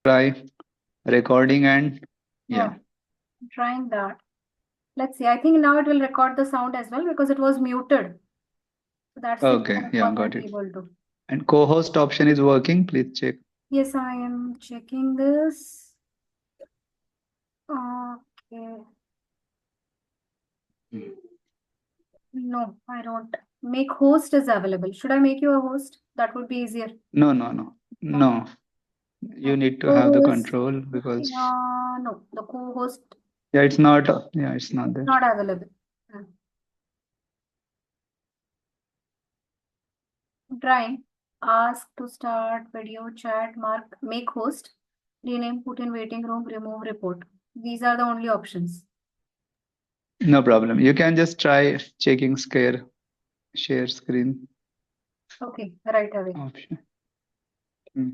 try recording and Yeah, yeah. trying that. Let's see. I think now it will record the sound as well because it was muted. So that's the reason Okay, it yeah, wasn't got it. able to. And co-host option is working. Please check. Yes, I am checking this. Okay. No, I don't. Make host is available. Should I make you a host? That would be easier. No, no, no, No. no. You And need to have the host, control because no, the co-host yeah, it's not. Yeah, it's not is there. not available. Hmm. Trying. Ask to start video chat, mark, make host, rename, put in waiting room, remove report. These are the only options. No problem. You can just try checking share screen Okay, right away. option. Hmm.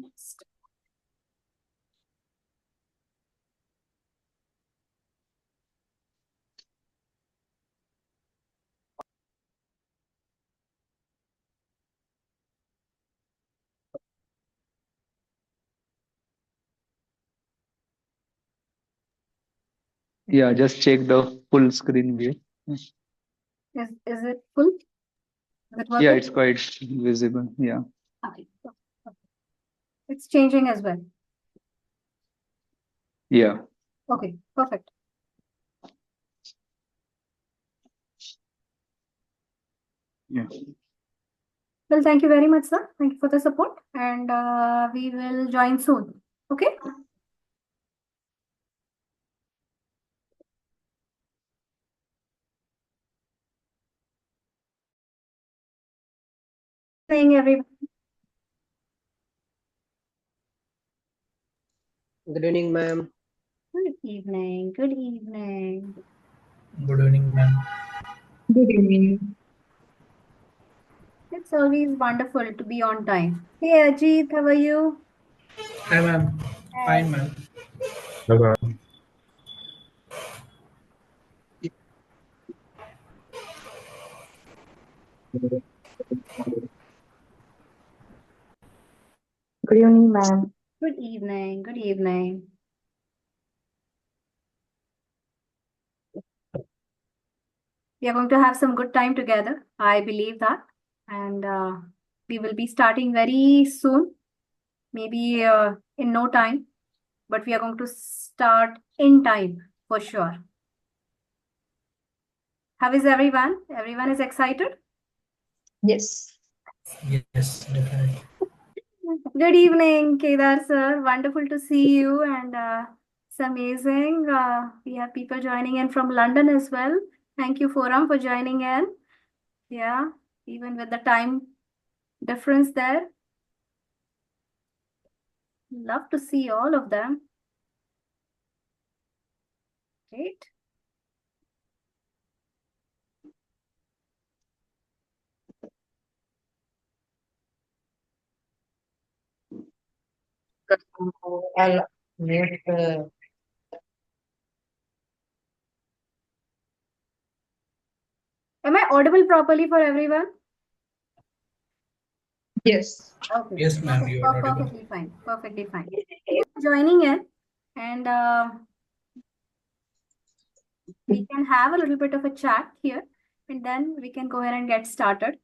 Yeah, just check the full screen view. Is it full? Is it Yeah, working? it's quite visible. Yeah, Okay. It's changing as well. yeah, Okay, perfect. yeah. Well, thank you very much, sir. Thank you for the support, and we will join soon. Okay. Saying every Good evening, ma'am. good evening. Good evening. Good evening, ma'am. Good evening. It's always wonderful to be on time. Hey, Ajit, how are you? Hi, ma'am. Fine, ma'am. Hello. Good evening, ma'am. Good evening. Good evening. We are going to have some good time together. I believe that. And we will be starting very soon, maybe in no time, but we are going to start in time for sure. How is everyone? Everyone is excited? Yes. Yes, definitely. Good evening, Kedar sir. Wonderful to see you, and it's amazing. We have people joining in from London as well. Thank you, Forum, for joining in. Yeah, even with the time difference there. Love to see all of them. Great. I'll mute. Am I audible properly for everyone? Yes. Okay. Yes, ma'am, you are audible. Perfectly fine. Perfectly fine. Joining in, and we can have a little bit of a chat here, and then we can go ahead and get started.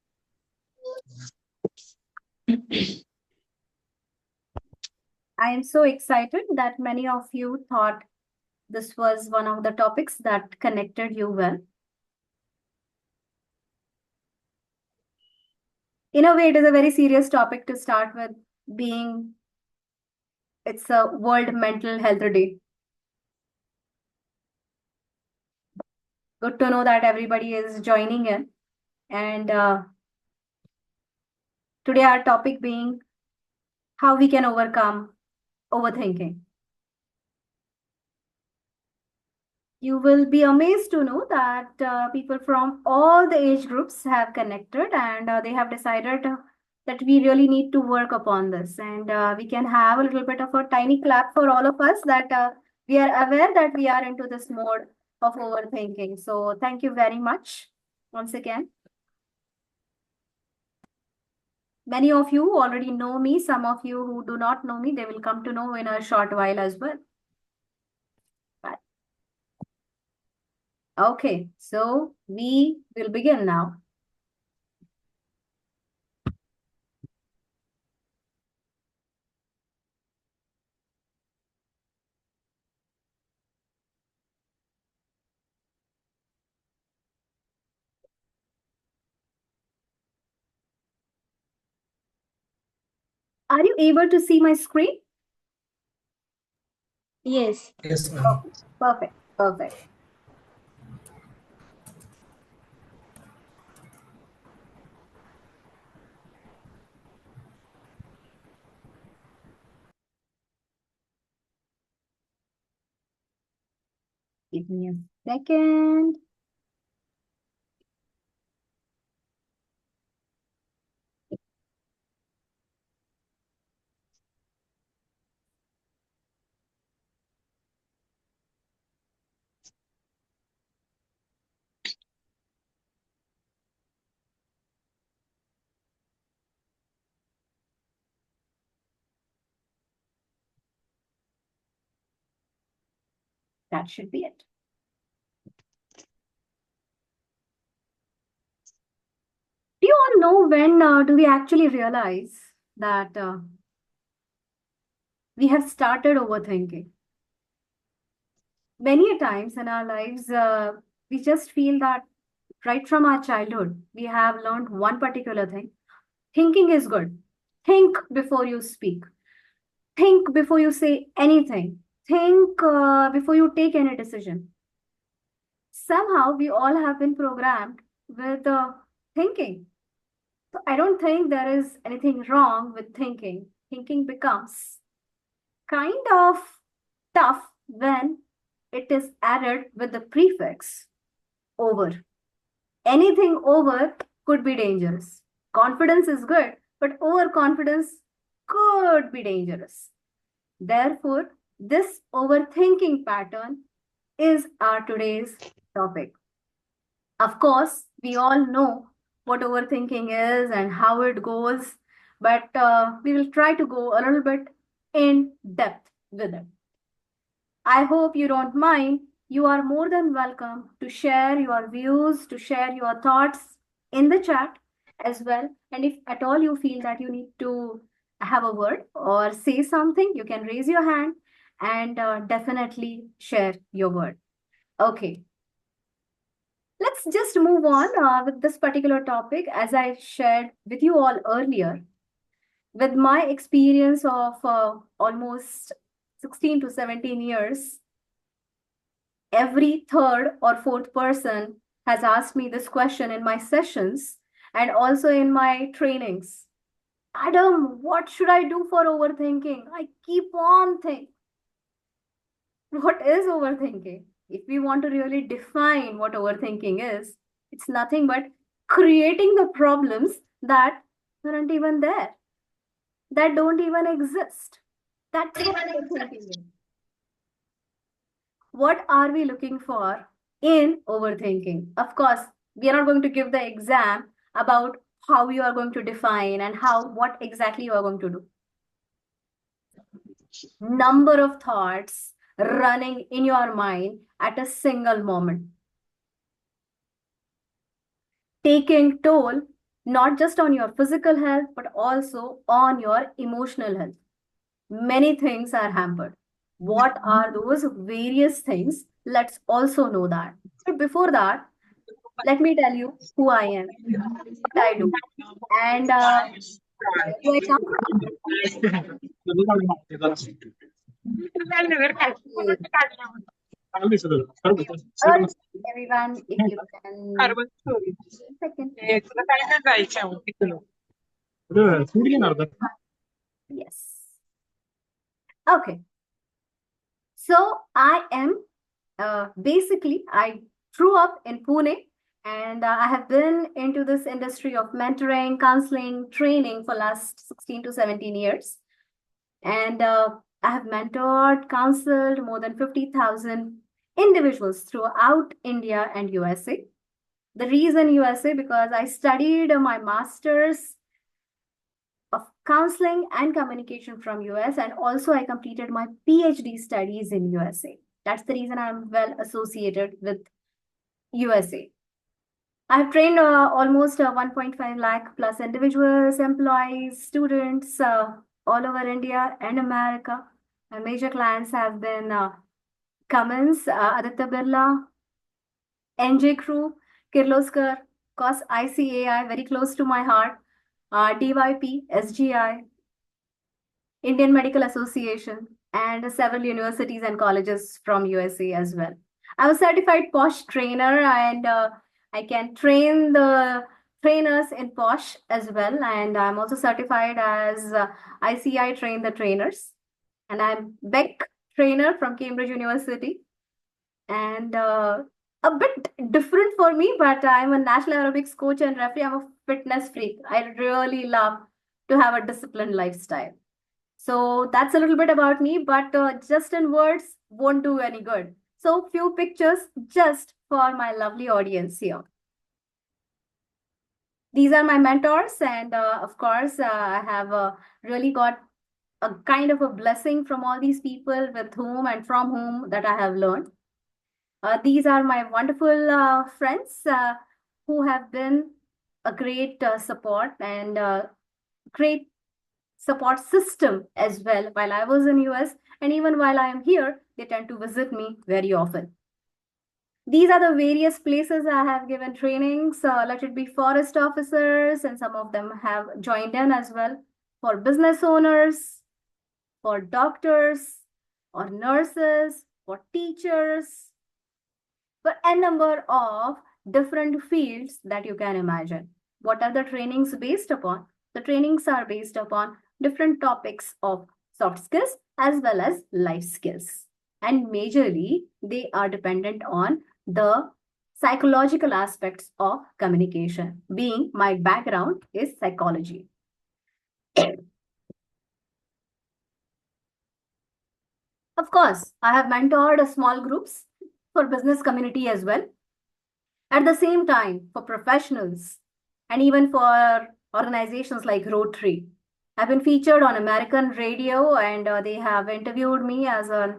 I am so excited that many of you thought this was one of the topics that connected you well. In a way, it is a very serious topic to start with, being it's a World Mental Health Day. Good to know that everybody is joining in. And today, our topic being how we can overcome overthinking. You will be amazed to know that people from all the age groups have connected, and they have decided that we really need to work upon this. And we can have a little bit of a tiny clap for all of us that we are aware that we are into this mode of overthinking. So thank you very much once again. Many of you already know me. Some of you who do not know me, they will come to know in a short while as well. Right. Okay, so we will begin now. Are you able to see my screen? Yes. Yes, ma'am. Okay, perfect, perfect. Give me a second. That should be it. Do you all know when do we actually realize that we have started overthinking? Many a times in our lives, we just feel that right from our childhood, we have learned one particular thing. Thinking is good. Think before you speak. Think before you say anything. Think before you take any decision. Somehow we all have been programmed with thinking. So I don't think there is anything wrong with thinking. Thinking becomes kind of tough when it is added with the prefix over. Anything over could be dangerous. Confidence is good, but overconfidence could be dangerous. Therefore, this overthinking pattern is our today's topic. Of course, we all know what overthinking is and how it goes, but we will try to go a little bit in depth with it. I hope you don't mind. You are more than welcome to share your views, to share your thoughts in the chat as well. And if at all you feel that you need to have a word or say something, you can raise your hand and definitely share your word. Okay, let's just move on with this particular topic. As I shared with you all earlier, with my experience of almost 16 to 17 years, every third or fourth person has asked me this question in my sessions and also in my trainings. Adam, what should I do for overthinking? I keep on thinking. What is overthinking? If we want to really define what overthinking is, it's nothing but creating the problems that aren't even there, that don't even exist. That's what overthinking is. What are we looking for in overthinking? Of course, we are not going to give the exam about how you are going to define and what exactly you are going to do. Number of thoughts running in your mind at a single moment, taking toll not just on your physical health but also on your emotional health. Many things are hampered. What are those various things? Let's also know that. But before that, let me tell you who I am, what I do, and where do I come from? Everyone, if you can. Second. Yes. Okay. So I am basically, I grew up in Pune and I have been into this industry of mentoring, counseling, training for last 16 to 17 years. And I have mentored, counseled more than 50,000 individuals throughout India and USA. The reason USA, because I studied my master's of Counseling and Communication from US, and also I completed my PhD studies in USA. That's the reason I'm well associated with USA. I've trained almost 1.5 lakh plus individuals, employees, students all over India and America. My major clients have been Cummins, Aditya Birla, NJ Crew, Kirloskar, cause ICAI, very close to my heart, DYP, SGI, Indian Medical Association, and several universities and colleges from USA as well. I'm a certified POSH trainer, and I can train the trainers in POSH as well. And I'm also certified as ICI train the trainers. And I'm Beck trainer from Cambridge University. And a bit different for me, but I'm a national aerobics coach and referee. I'm a fitness freak. I really love to have a disciplined lifestyle. So that's a little bit about me, but just in words won't do any good. So few pictures just for my lovely audience here. These are my mentors, and of course, I have really got a kind of a blessing from all these people with whom and from whom that I have learned. These are my wonderful friends who have been a great support and great support system as well while I was in US, and even while I am here, they tend to visit me very often. These are the various places I have given trainings. Let it be forest officers, and some of them have joined in as well, for business owners, for doctors, or nurses, for teachers, for a number of different fields that you can imagine. What are the trainings based upon? The trainings are based upon different topics of soft skills as well as life skills. And majorly, they are dependent on the psychological aspects of communication, being my background is psychology. Of course, I have mentored small groups for business community as well. At the same time, for professionals and even for organizations like Rotary, I've been featured on American radio, and they have interviewed me as a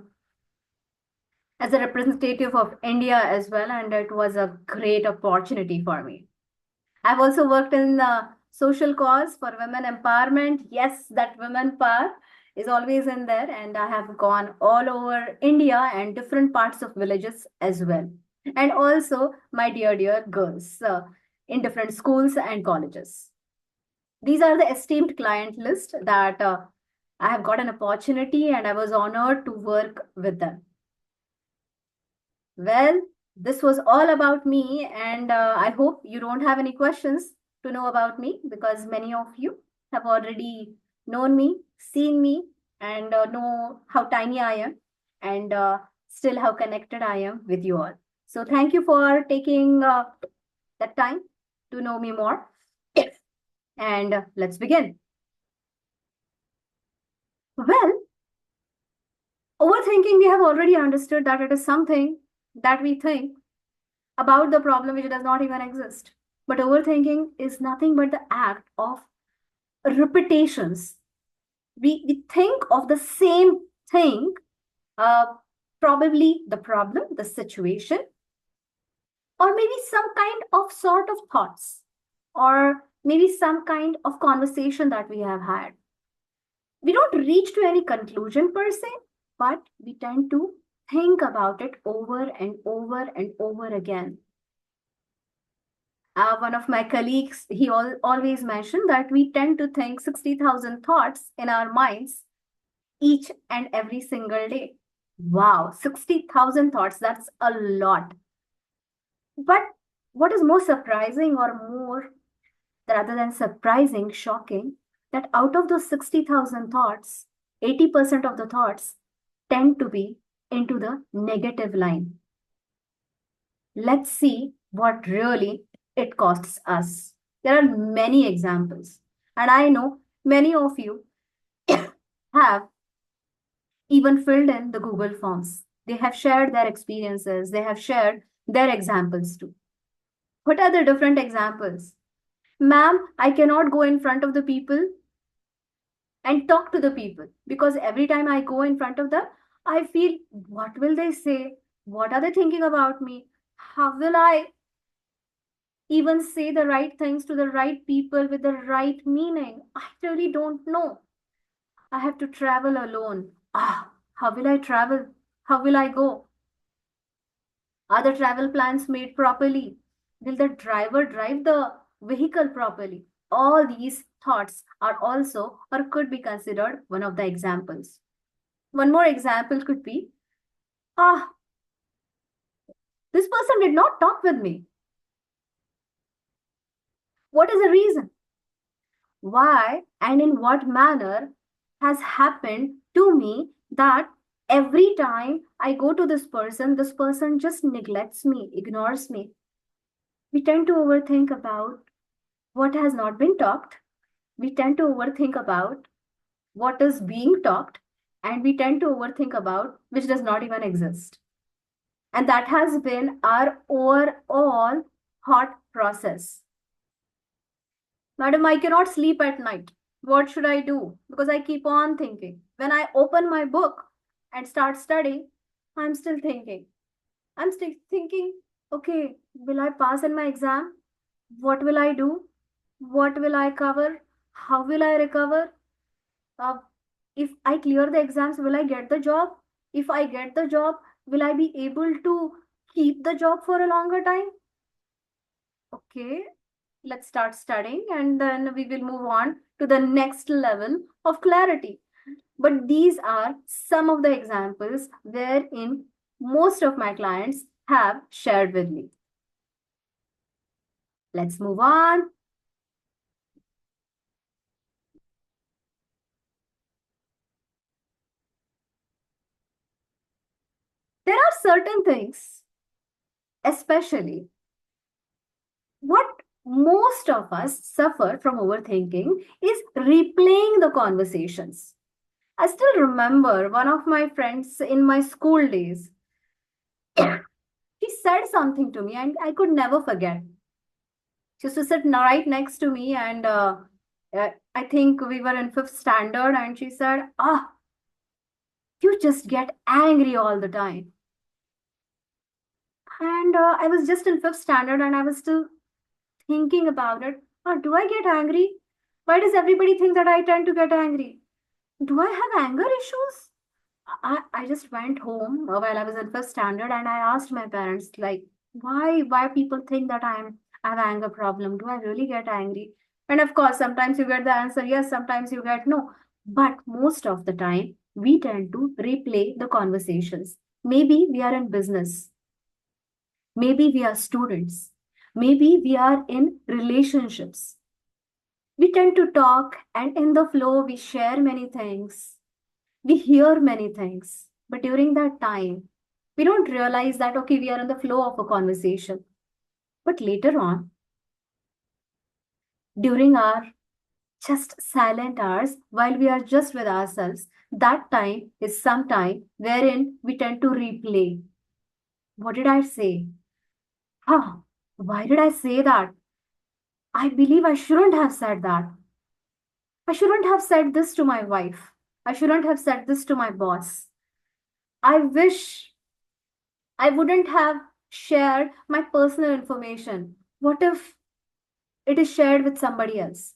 representative of India as well, and it was a great opportunity for me. I've also worked in the social cause for women empowerment. Yes, that women power is always in there, and I have gone all over India and different parts of villages as well. And also my dear girls in different schools and colleges. These are the esteemed client list that I have got an opportunity, and I was honored to work with them. Well, this was all about me, and I hope you don't have any questions to know about me, because many of you have already known me, seen me, and know how tiny I am, and still how connected I am with you all. So thank you for taking that time to know me more. And let's begin. Well, overthinking, we have already understood that it is something that we think about the problem which does not even exist. But overthinking is nothing but the act of repetitions. We think of the same thing, probably the problem, the situation, or maybe some kind of sort of thoughts, or maybe some kind of conversation that we have had. We don't reach to any conclusion per se, but we tend to think about it over and over and over again. One of my colleagues, he always mentioned that we tend to think 60,000 thoughts in our minds each and every single day. Wow, 60,000 thoughts, that's a lot. But what is more surprising, or more, rather than surprising, shocking, that out of those 60,000 thoughts, 80% of the thoughts tend to be into the negative line. Let's see what really it costs us. There are many examples, and I know many of you have even filled in the Google Forms. They have shared their experiences, they have shared their examples too. What are the different examples? Ma'am, I cannot go in front of the people and talk to the people, because every time I go in front of them, I feel, what will they say? What are they thinking about me? How will I even say the right things to the right people with the right meaning? I really don't know. I have to travel alone. How will I travel? How will I go? Are the travel plans made properly? Will the driver drive the vehicle properly? All these thoughts are also or could be considered one of the examples. One more example could be, ah, this person did not talk with me. What is the reason? Why and in what manner has happened to me that every time I go to this person just neglects me, ignores me. We tend to overthink about what has not been talked. We tend to overthink about what is being talked, and we tend to overthink about which does not even exist. And that has been our overall thought process. Madam, I cannot sleep at night. What should I do? Because I keep on thinking. When I open my book and start studying, I'm still thinking. I'm still thinking, okay, will I pass in my exam? What will I do? What will I cover? How will I recover? Uh, if I clear the exams, will I get the job? If I get the job, will I be able to keep the job for a longer time? Okay, let's start studying and then we will move on to the next level of clarity. But these are some of the examples wherein most of my clients have shared with me. Let's move on. There are certain things, especially what most of us suffer from overthinking is replaying the conversations. I still remember one of my friends in my school days. She said something to me and I could never forget. She used to sit right next to me, and I think we were in fifth standard, and she said, you just get angry all the time. And I was just in fifth standard and I was still thinking about it. Do I get angry? Why does everybody think that I tend to get angry? Do I have anger issues? I just went home while I was in first standard and I asked my parents, like, why people think that I have anger problem? Do I really get angry? And of course, sometimes you get the answer yes, sometimes you get no. But most of the time, we tend to replay the conversations. Maybe we are in business. Maybe we are students. Maybe we are in relationships. We tend to talk, and in the flow, we share many things. We hear many things, but during that time, we don't realize that, okay, we are in the flow of a conversation. But later on, during our just silent hours, while we are just with ourselves, that time is some time wherein we tend to replay. What did I say? Why did I say that? I believe I shouldn't have said that. I shouldn't have said this to my wife. I shouldn't have said this to my boss. I wish I wouldn't have shared my personal information. What if it is shared with somebody else?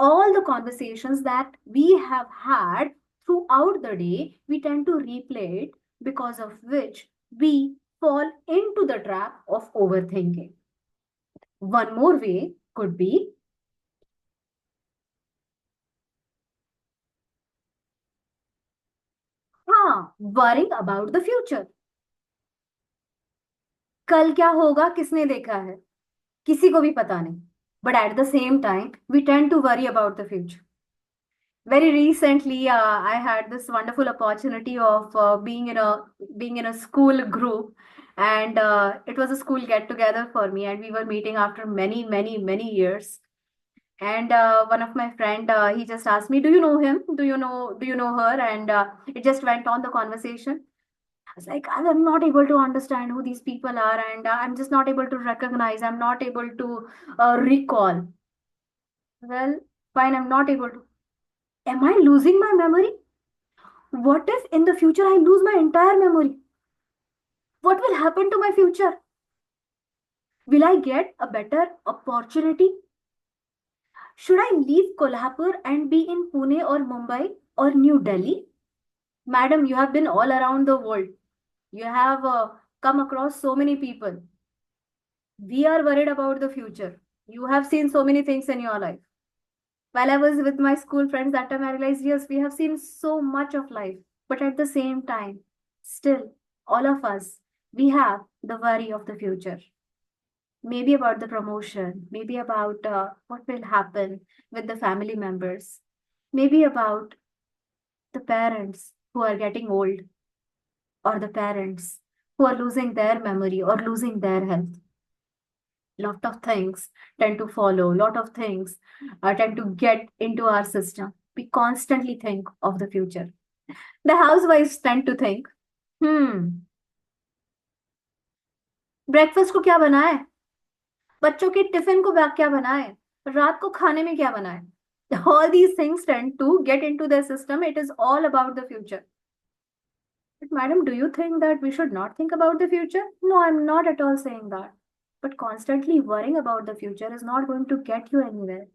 All the conversations that we have had throughout the day, we tend to replay it, because of which we fall into the trap of overthinking. One more way could be, worrying about the future. कल क्या होगा किसने देखा है? किसी को भी पता नहीं. But at the same time, we tend to worry about the future. Very recently, I had this wonderful opportunity of being in a school group, and it was a school get together for me, and we were meeting after many, many, many years. And one of my friend, he just asked me, "Do you know him? Do you know her?" And it just went on the conversation. I was like, I'm not able to understand who these people are, and I'm just not able to recognize. I'm not able to recall. Well, fine, I'm not able to. Am I losing my memory? What if in the future I lose my entire memory? What will happen to my future? Will I get a better opportunity? Should I leave Kolhapur and be in Pune or Mumbai or New Delhi? Madam, you have been all around the world. You have come across so many people. We are worried about the future. You have seen so many things in your life. While I was with my school friends, that time I realized, yes, we have seen so much of life. But at the same time, still, all of us, we have the worry of the future. Maybe about the promotion, maybe about what will happen with the family members, maybe about the parents who are getting old, or the parents who are losing their memory or losing their health. Lot of things tend to follow, lot of things tend to get into our system. We constantly think of the future. The housewives tend to think, breakfast को क्या बनाए, बच्चों के tiffin को क्या बनाए, रात को खाने में क्या बनाए. All these things tend to get into their system. It is all about the future. But madam, do you think that we should not think about the future? No, I'm not at all saying that. But constantly worrying about the future is not going to get you anywhere.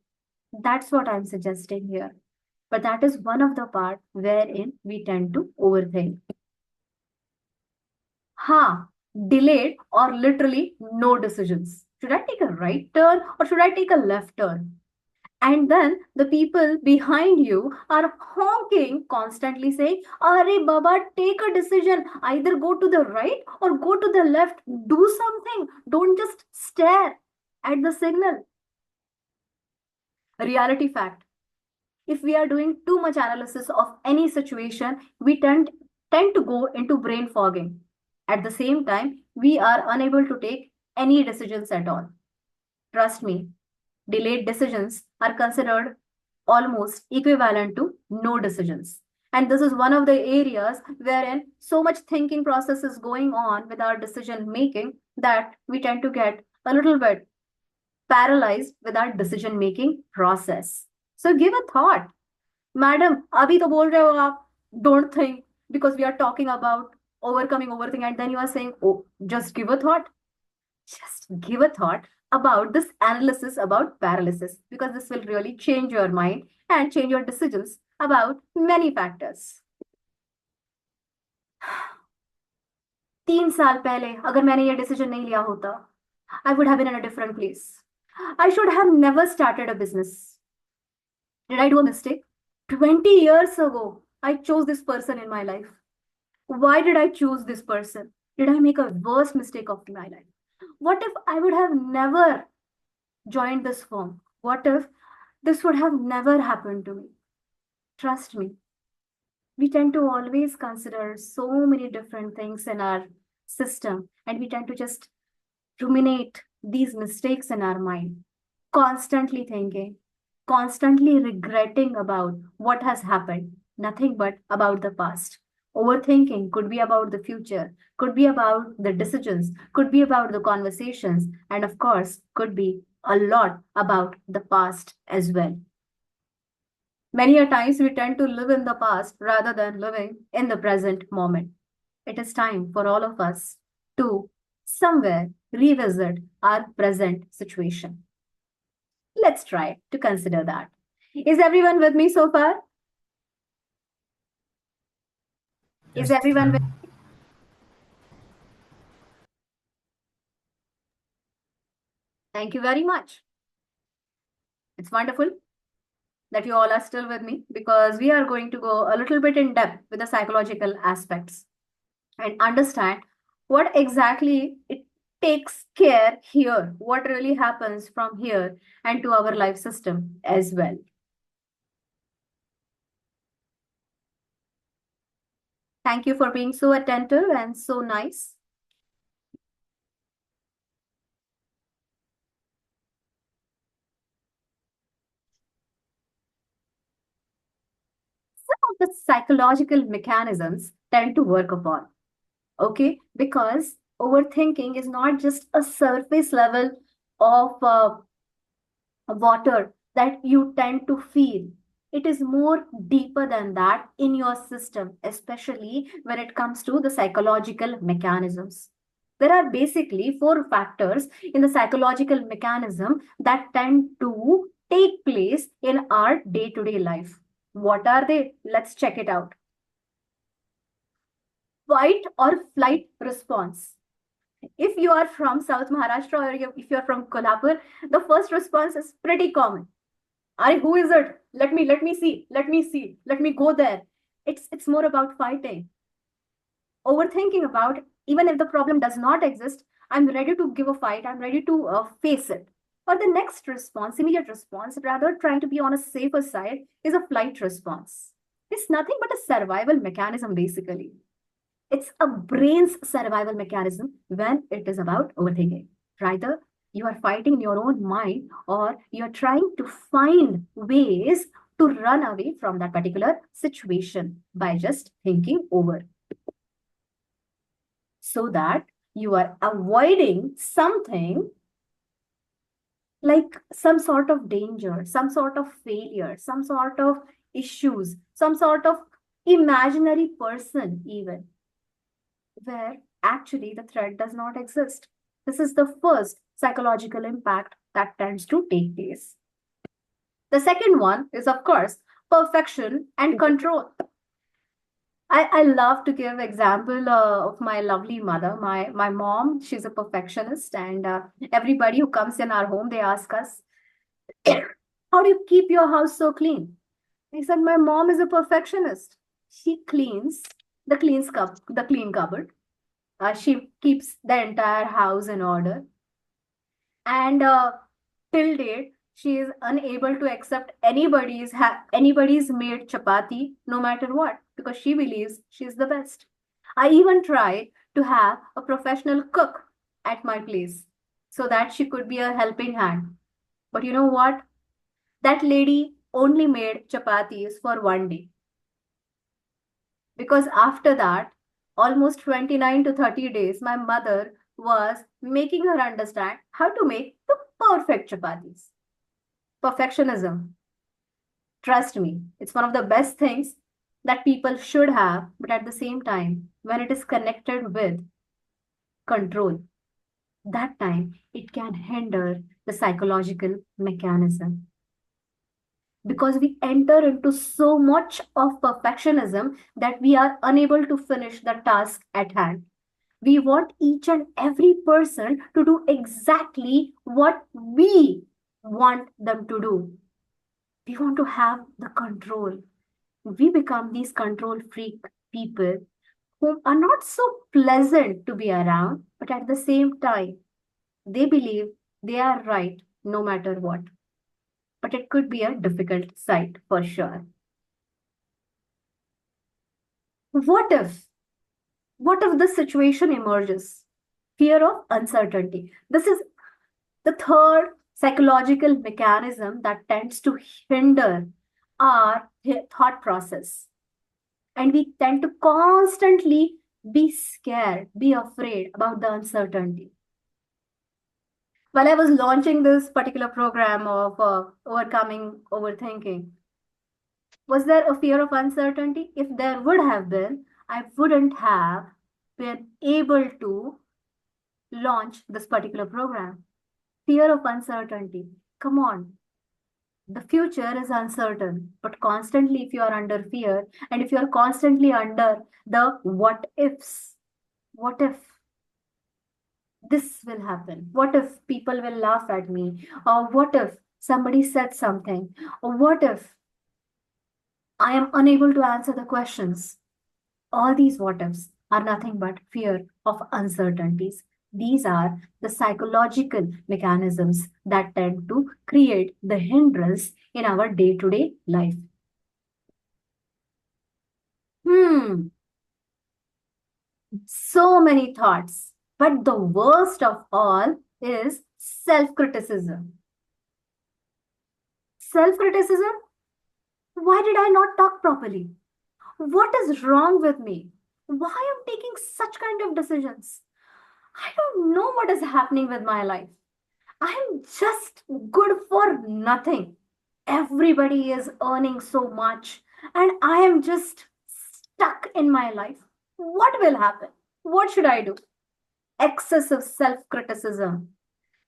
That's what I'm suggesting here. But that is one of the part wherein we tend to overthink. Ha, delayed or literally no decisions. Should I take a right turn or should I take a left turn? And then the people behind you are honking, constantly saying, Are Baba, take a decision. Either go to the right or go to the left. Do something. Don't just stare at the signal. A reality fact. If we are doing too much analysis of any situation, we tend to go into brain fogging. At the same time, we are unable to take any decisions at all. Trust me, delayed decisions are considered almost equivalent to no decisions. And this is one of the areas wherein so much thinking process is going on with our decision making that we tend to get a little bit paralyzed with our decision making process. So give a thought. Madam, abhi to bol rahe ho aap, don't think, because we are talking about overcoming overthink, and then you are saying, oh, just give a thought. Just give a thought about this analysis about paralysis, because this will really change your mind and change your decisions about many factors. 3 साल पहले अगर मैंने ये decision नहीं लिया होता, I would have been in a different place. I should have never started a business. Did I do a mistake? 20 years ago, I chose this person in my life. Why did I choose this person? Did I make a worst mistake of my life? What if I would have never joined this firm? What if this would have never happened to me? Trust me, we tend to always consider so many different things in our system, and we tend to just ruminate these mistakes in our mind, constantly thinking, constantly regretting about what has happened, nothing but about the past. Overthinking could be about the future, could be about the decisions, could be about the conversations, and of course, could be a lot about the past as well. Many a times we tend to live in the past rather than living in the present moment. It is time for all of us to somewhere revisit our present situation. Let's try to consider that. Is everyone with me so far? Is Yes, everyone with ma'am. Thank you very much. It's wonderful that you all are still with me, because we are going to go a little bit in depth with the psychological aspects and understand what exactly it takes care here, what really happens from here and to our life system as well. Thank you for being so attentive and so nice. Some of the psychological mechanisms tend to work upon, okay? Because overthinking is not just a surface level of water that you tend to feel. It is more deeper than that in your system, especially when it comes to the psychological mechanisms. There are basically four factors in the psychological mechanism that tend to take place in our day to day life. What are they? Let's check it out. Fight or flight response. If you are from South Maharashtra or if you are from Kolhapur, the first response is pretty common. Are who is it? Let me see, let me go there. It's more about fighting, overthinking about even if the problem does not exist. I'm ready to give a fight. I'm ready to face it. Or the next response, immediate response, rather trying to be on a safer side, is a flight response. It's nothing but a survival mechanism, basically. It's a brain's survival mechanism when it is about overthinking. Either you are fighting in your own mind or you're trying to find ways to run away from that particular situation by just thinking over, so that you are avoiding something like some sort of danger, some sort of failure, some sort of issues, some sort of imaginary person, even where actually the threat does not exist. This is the first psychological impact that tends to take place. The second one is, of course, perfection and control. I love to give example of my lovely mother. My mom, she's a perfectionist, and everybody who comes in our home, they ask us, "How do you keep your house so clean?" I said, "My mom is a perfectionist. She cleans the clean cupboard. She keeps the entire house in order, and till date, she is unable to accept anybody's made chapati, no matter what, because she believes she's the best. I even tried to have a professional cook at my place so that she could be a helping hand. But you know what? That lady only made chapatis for one day, because after that, almost 29 to 30 days, my mother was making her understand how to make the perfect chapatis. Perfectionism. Trust me, it's one of the best things that people should have, but at the same time, when it is connected with control, that time it can hinder the psychological mechanism, because we enter into so much of perfectionism that we are unable to finish the task at hand. We want each and every person to do exactly what we want them to do. We want to have the control. We become these control freak people who are not so pleasant to be around, but at the same time, they believe they are right no matter what. But it could be a difficult sight for sure. What if? What if this situation emerges? Fear of uncertainty. This is the third psychological mechanism that tends to hinder our thought process. And we tend to constantly be scared, be afraid about the uncertainty. While I was launching this particular program of overcoming overthinking, was there a fear of uncertainty? If there would have been, I wouldn't have been able to launch this particular program. Fear of uncertainty. Come on. The future is uncertain, but constantly, if you are under fear and if you are constantly under the what ifs, what if this will happen? What if people will laugh at me? Or what if somebody said something? Or what if I am unable to answer the questions? All these what ifs are nothing but fear of uncertainties. These are the psychological mechanisms that tend to create the hindrance in our day to day life. So many thoughts. But the worst of all is self criticism. Self criticism? Why did I not talk properly? What is wrong with me? Why am I taking such kind of decisions? I don't know what is happening with my life. I'm just good for nothing. Everybody is earning so much, and I am just stuck in my life. What will happen? What should I do? Excessive self criticism.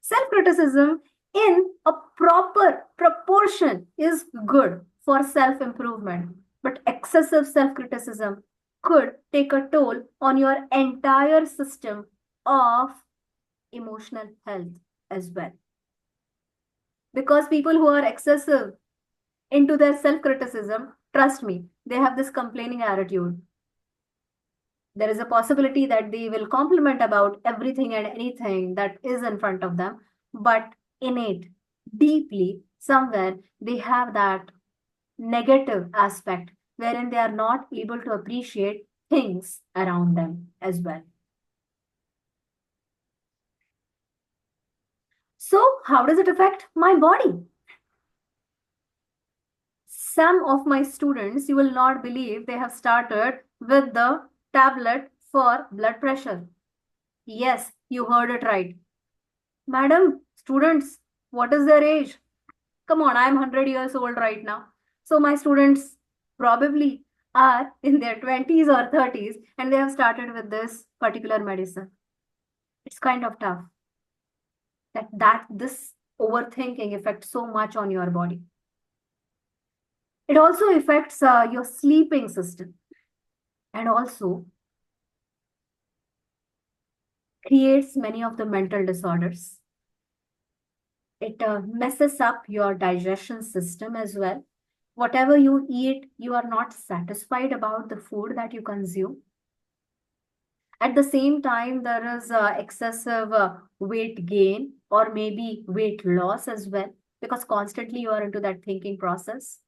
Self criticism in a proper proportion is good for self improvement, but excessive self criticism could take a toll on your entire system of emotional health as well. Because people who are excessive into their self criticism, trust me, they have this complaining attitude. There is a possibility that they will compliment about everything and anything that is in front of them, but innate, deeply, somewhere, they have that negative aspect wherein they are not able to appreciate things around them as well. So, how does it affect my body? Some of my students, you will not believe, they have started with the tablet for blood pressure. Yes, you heard it right. Madam, students, what is their age? Come on, I'm 100 years old right now. So my students probably are in their 20s or 30s and they have started with this particular medicine. It's kind of tough that this overthinking affects so much on your body. It also affects your sleeping system and also creates many of the mental disorders. It messes up your digestion system as well. Whatever you eat, you are not satisfied about the food that you consume. At the same time, there is excessive weight gain or maybe weight loss as well, because constantly you are into that thinking process.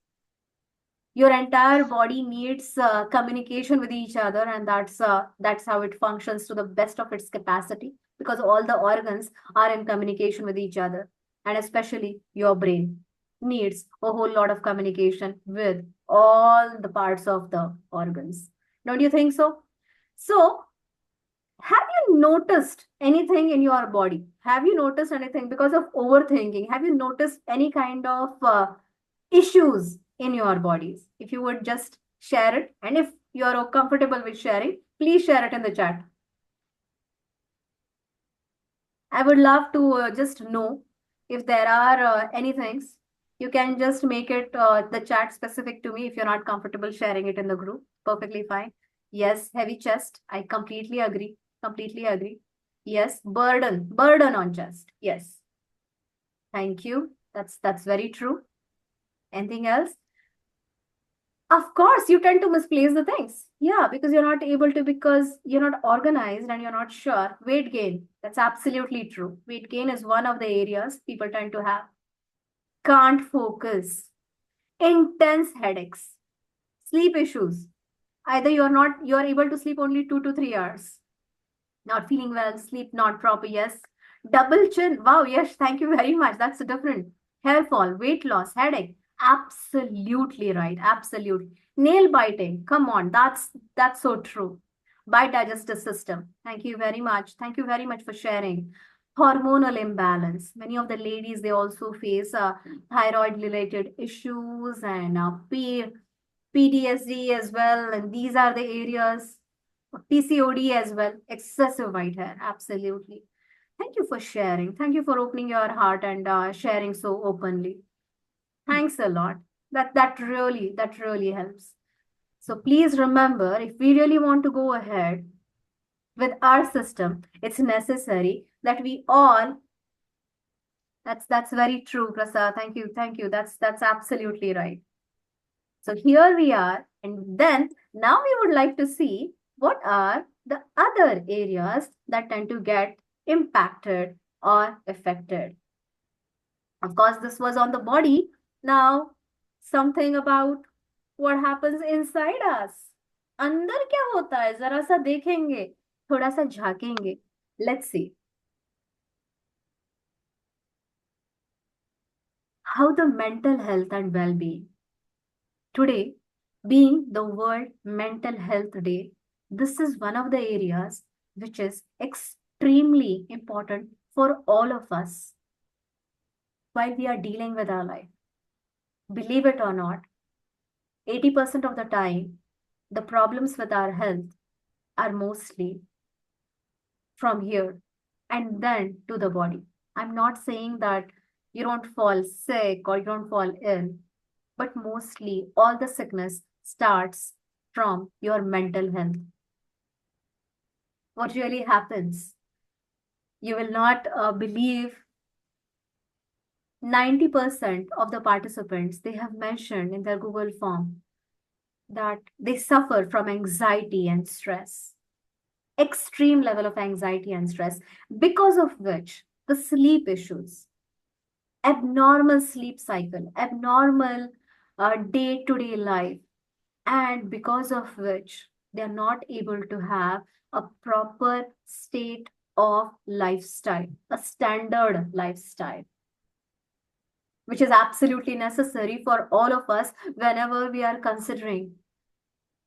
Your entire body needs communication with each other, and that's how it functions to the best of its capacity, because all the organs are in communication with each other, and especially your brain needs a whole lot of communication with all the parts of the organs. Don't you think so? So, have you noticed anything in your body? Have you noticed anything because of overthinking? Have you noticed any kind of issues in your bodies? If you would just share it, and if you're comfortable with sharing, please share it in the chat. I would love to just know if there are any things. You can just make it the chat specific to me if you're not comfortable sharing it in the group. Perfectly fine. Yes, heavy chest. I completely agree. Completely agree. Yes, burden on chest. Yes. Thank you. That's very true. Anything else? Of course, you tend to misplace the things. Yeah, because you're not able to, because you're not organized and you're not sure. Weight gain, that's absolutely true. Weight gain is one of the areas people tend to have. Can't focus, intense headaches, sleep issues. Either you're able to sleep only 2 to 3 hours, not feeling well, sleep not proper. Yes. Double chin. Wow, yes, thank you very much. That's different. Hair fall, weight loss, headache. Absolutely right. Absolutely. Nail biting. Come on, that's so true. Bite digestive system. Thank you very much. Thank you very much for sharing. Hormonal imbalance. Many of the ladies, they also face thyroid related issues and PTSD as well. And these are the areas. PCOD as well, excessive white hair, absolutely. Thank you for sharing. Thank you for opening your heart and sharing so openly. Thanks a lot. That really helps. So please remember, if we really want to go ahead with our system, it's necessary that we all. That's very true, Prasad. Thank you. That's absolutely right. So here we are, and then now we would like to see what are the other areas that tend to get impacted or affected. Of course, this was on the body. Now, something about what happens inside us. अंदर क्या होता है जरा सा देखेंगे, थोड़ा सा झांकेंगे. Let's see how the mental health and well-being. Today, being the World Mental Health Day, this is one of the areas which is extremely important for all of us while we are dealing with our life. Believe it or not, 80% of the time, the problems with our health are mostly from here and then to the body. I'm not saying that you don't fall sick or you don't fall ill, but mostly all the sickness starts from your mental health. What really happens? You will not believe 90% of the participants, they have mentioned in their Google form that they suffer from anxiety and stress, extreme level of anxiety and stress, because of which the sleep issues, abnormal sleep cycle, abnormal day-to-day life, and because of which they're not able to have a proper state of lifestyle, a standard lifestyle, which is absolutely necessary for all of us whenever we are considering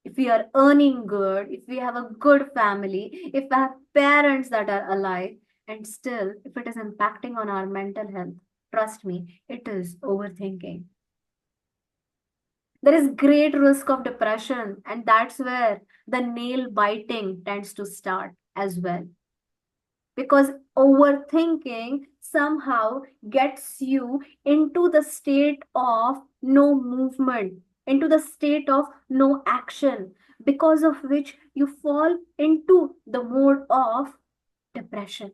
if we are earning good, if we have a good family, if we have parents that are alive, and still, if it is impacting on our mental health, trust me, it is overthinking. There is great risk of depression, and that's where the nail biting tends to start as well. Because overthinking somehow gets you into the state of no movement, into the state of no action, because of which you fall into the mode of depression.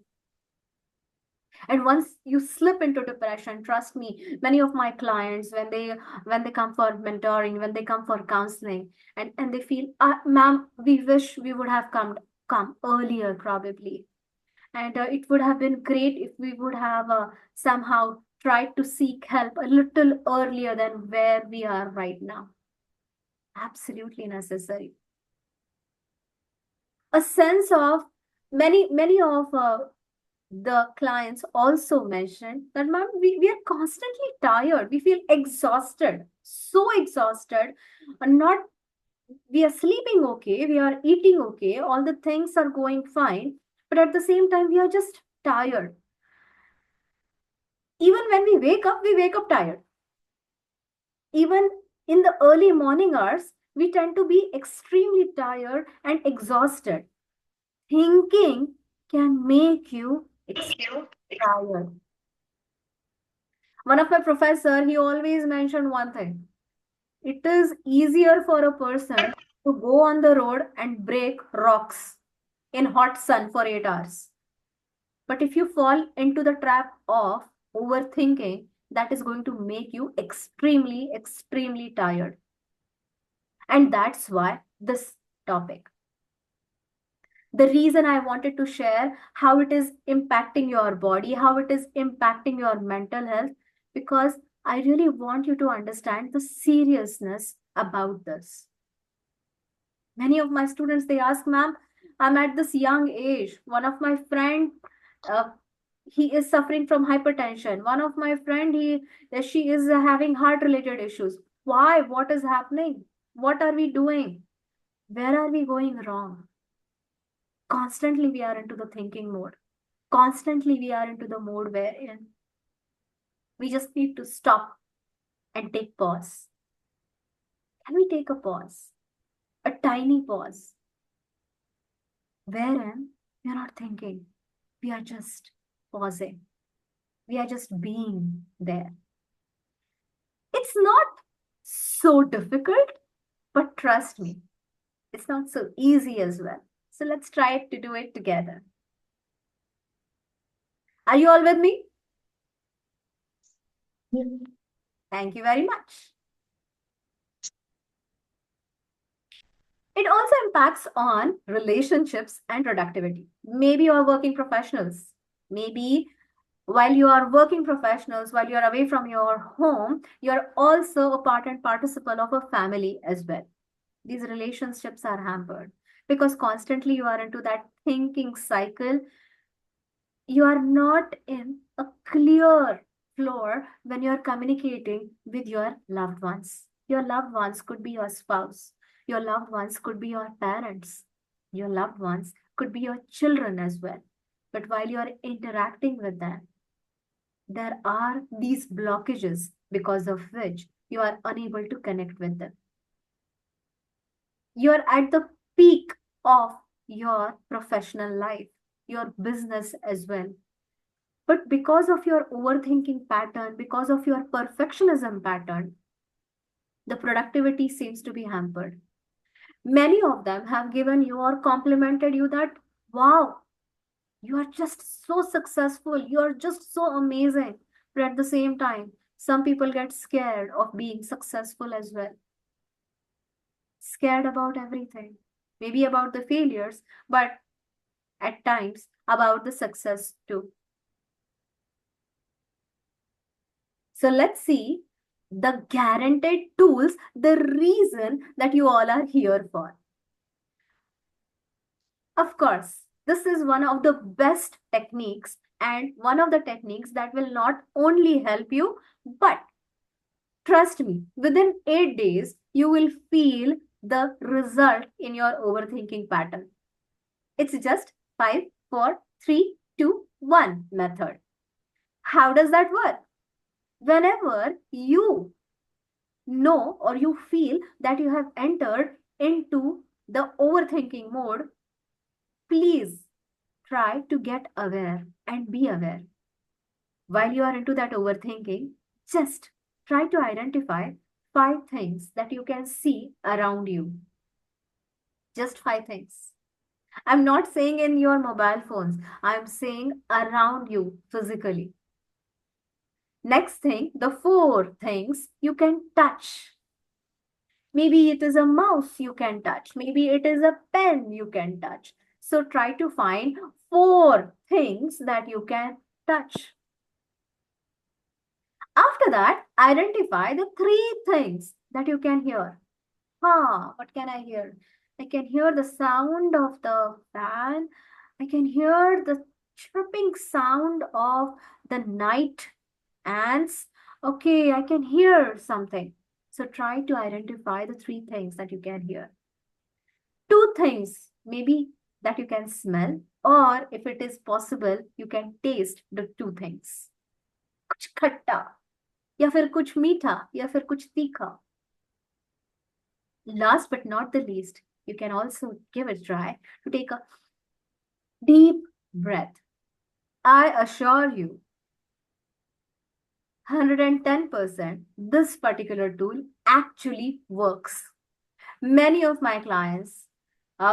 And once you slip into depression, trust me, many of my clients, when they come for mentoring, when they come for counseling, and they feel, ma'am, we wish we would have come earlier probably, and it would have been great if we would have somehow tried to seek help a little earlier than where we are right now. Absolutely necessary. A sense of many of the clients also mentioned that, ma'am, we are constantly tired. We feel exhausted, so exhausted, and not we are sleeping okay, we are eating okay, all the things are going fine, but at the same time, we are just tired. Even when we wake up tired. Even in the early morning hours, we tend to be extremely tired and exhausted. Thinking can make you extremely tired. One of my professor, he always mentioned one thing. It is easier for a person to go on the road and break rocks in hot sun for 8 hours. But if you fall into the trap of overthinking, that is going to make you extremely, extremely tired. And that's why this topic. The reason I wanted to share how it is impacting your body, how it is impacting your mental health, because I really want you to understand the seriousness about this. Many of my students, they ask, ma'am, I'm at this young age. One of my friend, he is suffering from hypertension. One of my friend, she is having heart related issues. Why? What is happening? What are we doing? Where are we going wrong? Constantly we are into the thinking mode. Constantly we are into the mode wherein we just need to stop and take pause. Can we take a pause? A tiny pause, wherein we are not thinking, we are just pausing. We are just being there. It's not so difficult, but trust me, it's not so easy as well. So let's try to do it together. Are you all with me? Thank you very much. It also impacts on relationships and productivity. Maybe you are working professionals. Maybe while you are working professionals, while you're away from your home, you're also a part and participle of a family as well. These relationships are hampered because constantly you are into that thinking cycle. You are not in a clear floor when you're communicating with your loved ones. Your loved ones could be your spouse. Your loved ones could be your parents. Your loved ones could be your children as well. But while you're interacting with them, there are these blockages because of which you are unable to connect with them. You're at the peak of your professional life, your business as well. But because of your overthinking pattern, because of your perfectionism pattern, the productivity seems to be hampered. Many of them have given you or complimented you that, wow, you are just so successful, you are just so amazing. But at the same time, some people get scared of being successful as well, scared about everything, maybe about the failures, but at times about the success too. So let's see the guaranteed tools, the reason that you all are here for. Of course, this is one of the best techniques and one of the techniques that will not only help you, but trust me, within 8 days, you will feel the result in your overthinking pattern. It's just 5, 4, 3, 2, 1 method. How does that work? Whenever you know or you feel that you have entered into the overthinking mode, please try to get aware and be aware. While you are into that overthinking, just try to identify 5 things that you can see around you. Just 5 things. I'm not saying in your mobile phones, I'm saying around you physically. Next thing, the 4 things you can touch. Maybe it is a mouse you can touch. Maybe it is a pen you can touch. So try to find 4 things that you can touch. After that, identify the 3 things that you can hear. What can I hear? I can hear the sound of the fan. I can hear the chirping sound of the night ants. Okay, I can hear something. So try to identify the 3 things that you can hear. 2 things maybe that you can smell, or if it is possible, you can taste the 2 things. कुछ खट्टा या फिर कुछ मीठा या फिर कुछ तीखा. Last but not the least, you can also give it a try to take a deep breath. I assure you, 110%, this particular tool actually works. Many of my clients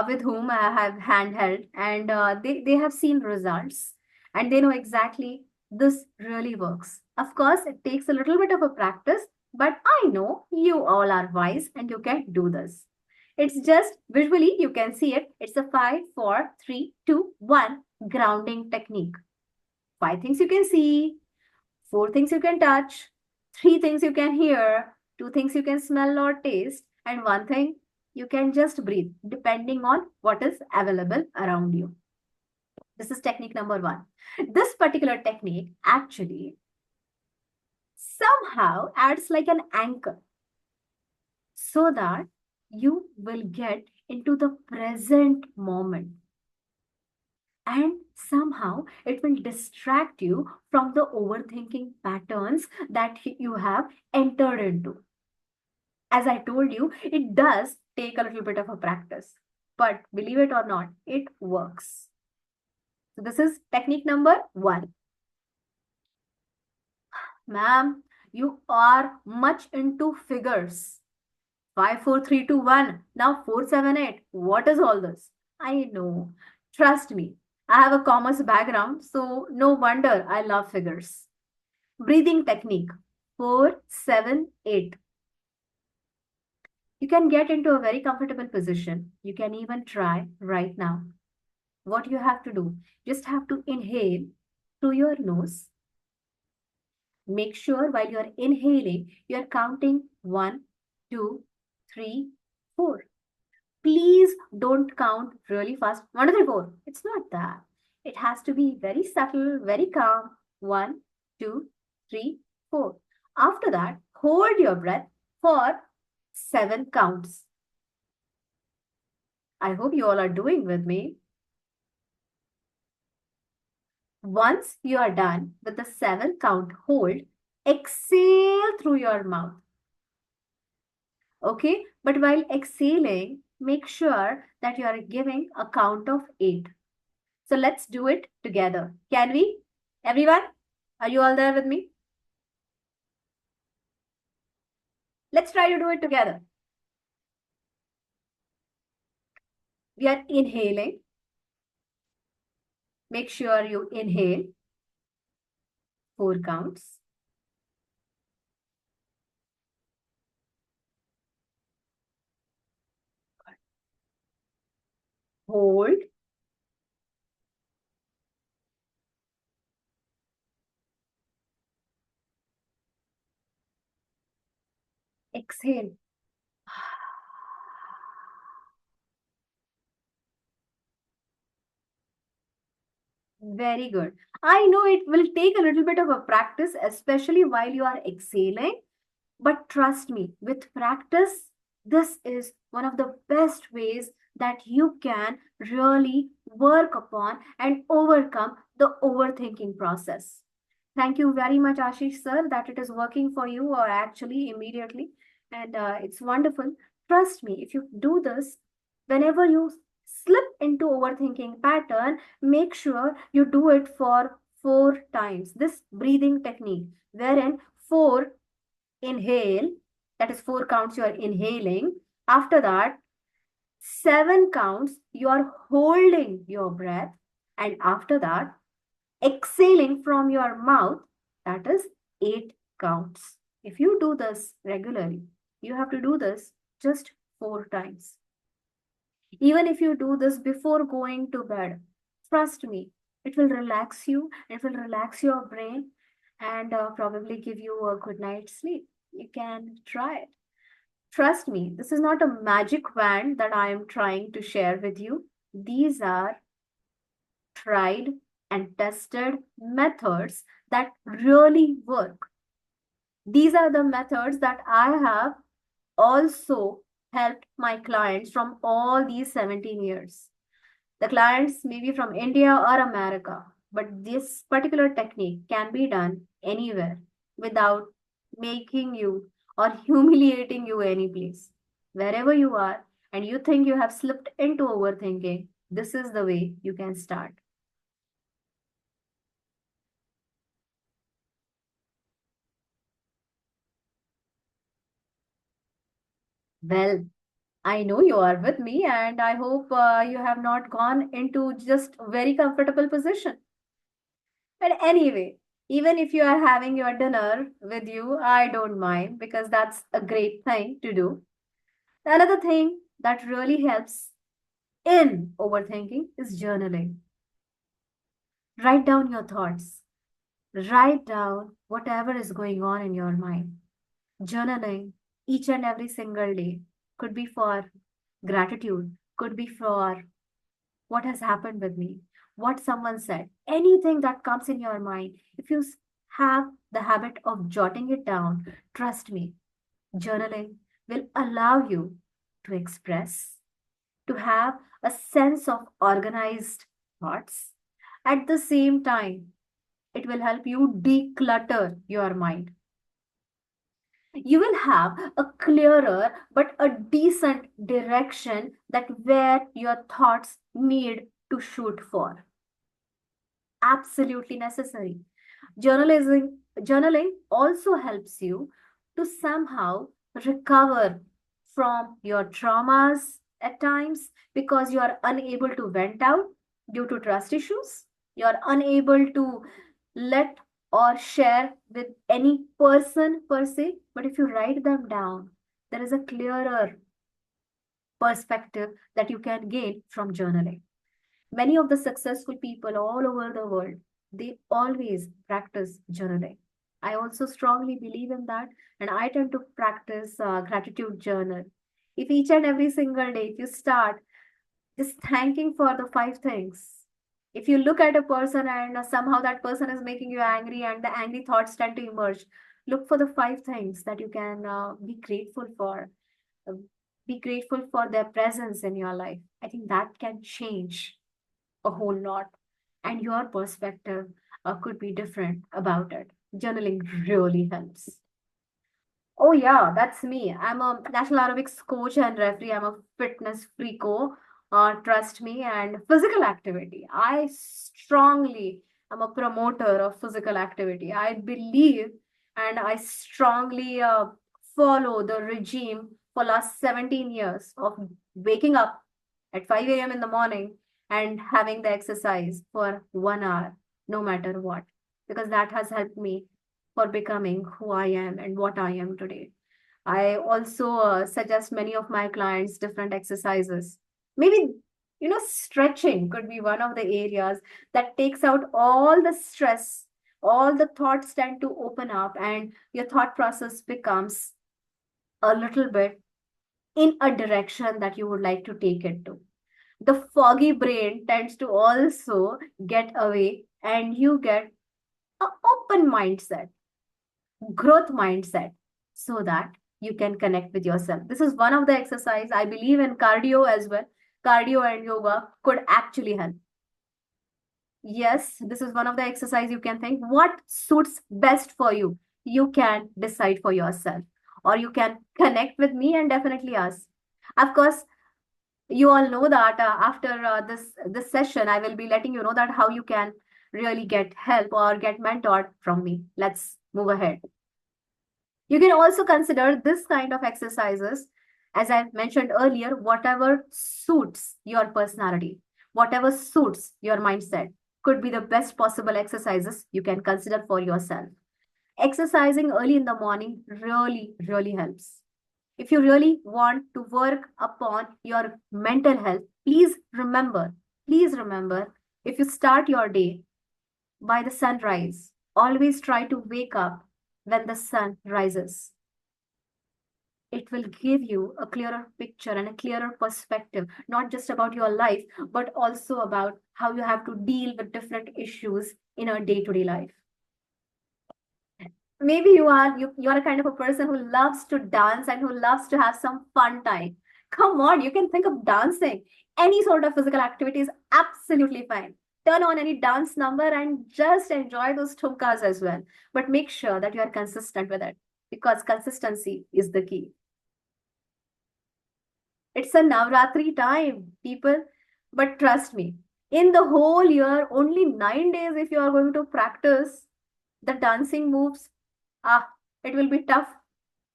with whom I have handheld and they have seen results and they know exactly this really works. Of course, it takes a little bit of a practice, but I know you all are wise and you can do this. It's just visually you can see it. It's a 5, 4, 3, 2, 1 grounding technique. 5 things you can see, 4 things you can touch, 3 things you can hear, 2 things you can smell or taste, and 1 thing you can just breathe, depending on what is available around you. This is technique number 1. This particular technique actually somehow acts like an anchor so that you will get into the present moment. And somehow it will distract you from the overthinking patterns that you have entered into. As I told you, it does take a little bit of a practice, but believe it or not, it works. So this is technique number 1. Ma'am, you are much into figures. 5, 4, 3, 2, 1. Now 4, 7, 8. What is all this? I know. Trust me. I have a commerce background, so no wonder I love figures. Breathing technique. 4, 7, 8. You can get into a very comfortable position. You can even try right now. What you have to do, just have to inhale through your nose. Make sure while you're inhaling, you're counting 1, 2, 3, 4. Please don't count really fast. 1, 2, 3, 4. It's not that. It has to be very subtle, very calm. 1, 2, 3, 4. After that, hold your breath for 7 counts. I hope you all are doing with me. Once you are done with the 7 count hold, exhale through your mouth. Okay, but while exhaling, make sure that you are giving a count of 8. So let's do it together. Can we? Everyone? Are you all there with me? Let's try to do it together. We are inhaling. Make sure you inhale 4 counts. Hold. Exhale. Very good. I know it will take a little bit of a practice, especially while you are exhaling. But trust me, with practice, this is one of the best ways that you can really work upon and overcome the overthinking process. Thank you very much, Ashish sir, that it is working for you or actually immediately. And it's wonderful. Trust me, if you do this, whenever you slip into overthinking pattern, make sure you do it for 4 times. This breathing technique, wherein 4 inhale, that is 4 counts you are inhaling. After that, 7 counts you are holding your breath. And after that, exhaling from your mouth, that is 8 counts. If you do this regularly, you have to do this just 4 times. Even if you do this before going to bed, trust me, it will relax you, it will relax your brain, and probably give you a good night's sleep. You can try it. Trust me, this is not a magic wand that I am trying to share with you. These are tried and tested methods that really work. These are the methods that I have also helped my clients from all these 17 years. The clients may be from India or America, but this particular technique can be done anywhere without making you or humiliating you any place. Wherever you are and you think you have slipped into overthinking, this is the way you can start. Well, I know you are with me, and I hope you have not gone into just a very comfortable position. But anyway, even if you are having your dinner with you, I don't mind because that's a great thing to do. Another thing that really helps in overthinking is journaling. Write down your thoughts, write down whatever is going on in your mind. Journaling each and every single day could be for gratitude, could be for what has happened with me, what someone said, anything that comes in your mind. If you have the habit of jotting it down, trust me, journaling will allow you to express, to have a sense of organized thoughts. At the same time, it will help you declutter your mind. You will have a clearer but a decent direction that where your thoughts need to shoot for. Absolutely necessary. Journaling also helps you to somehow recover from your traumas at times because you are unable to vent out due to trust issues. You are unable to let or share with any person per se. But if you write them down, there is a clearer perspective that you can gain from journaling. Many of the successful people all over the world, they always practice journaling. I also strongly believe in that, and I tend to practice gratitude journal. If each and every single day, if you start just thanking for the 5 things, if you look at a person and somehow that person is making you angry and the angry thoughts tend to emerge, look for the 5 things that you can be grateful for. Uh, be grateful for their presence in your life. I think that can change a whole lot, and your perspective could be different about it. Journaling really helps. Oh yeah, that's me. I'm a national aerobics coach and referee. I'm a fitness freako. Trust me. And physical activity. I strongly am a promoter of physical activity. I believe and I strongly follow the regime for last 17 years of waking up at 5 a.m. in the morning and having the exercise for 1 hour, no matter what, because that has helped me for becoming who I am and what I am today. I also suggest many of my clients different exercises. Maybe, stretching could be one of the areas that takes out all the stress, all the thoughts tend to open up, and your thought process becomes a little bit in a direction that you would like to take it to. The foggy brain tends to also get away, and you get an open mindset, growth mindset, so that you can connect with yourself. This is one of the exercise I believe in. Cardio as well, cardio and yoga could actually help. Yes, this is one of the exercise. You can think what suits best for you. You can decide for yourself, or you can connect with me and definitely ask. Of course, you all know that after this session I will be letting you know that how you can really get help or get mentored from me. Let's move ahead. You can also consider this kind of exercises, as I mentioned earlier, whatever suits your personality, whatever suits your mindset could be the best possible exercises you can consider for yourself. Exercising early in the morning really, really helps. If you really want to work upon your mental health, please remember, if you start your day by the sunrise, always try to wake up when the sun rises. It will give you a clearer picture and a clearer perspective, not just about your life, but also about how you have to deal with different issues in a day-to-day life. Maybe you are a kind of a person who loves to dance and who loves to have some fun time. Come on, you can think of dancing. Any sort of physical activity is absolutely fine. Turn on any dance number and just enjoy those tumkas as well. But make sure that you are consistent with it, because consistency is the key. It's a Navratri time, people. But trust me, in the whole year, only 9 days, if you are going to practice the dancing moves, it will be tough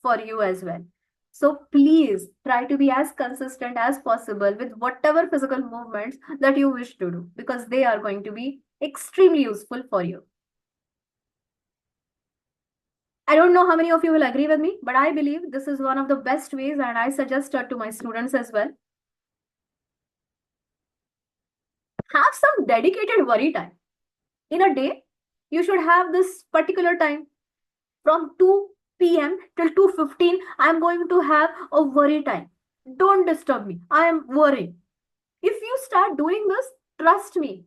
for you as well. So please try to be as consistent as possible with whatever physical movements that you wish to do, because they are going to be extremely useful for you. I don't know how many of you will agree with me, but I believe this is one of the best ways, and I suggest it to my students as well. Have some dedicated worry time. In a day, you should have this particular time from 2 p.m. till 2:15. I'm going to have a worry time. Don't disturb me. I am worrying. If you start doing this, trust me,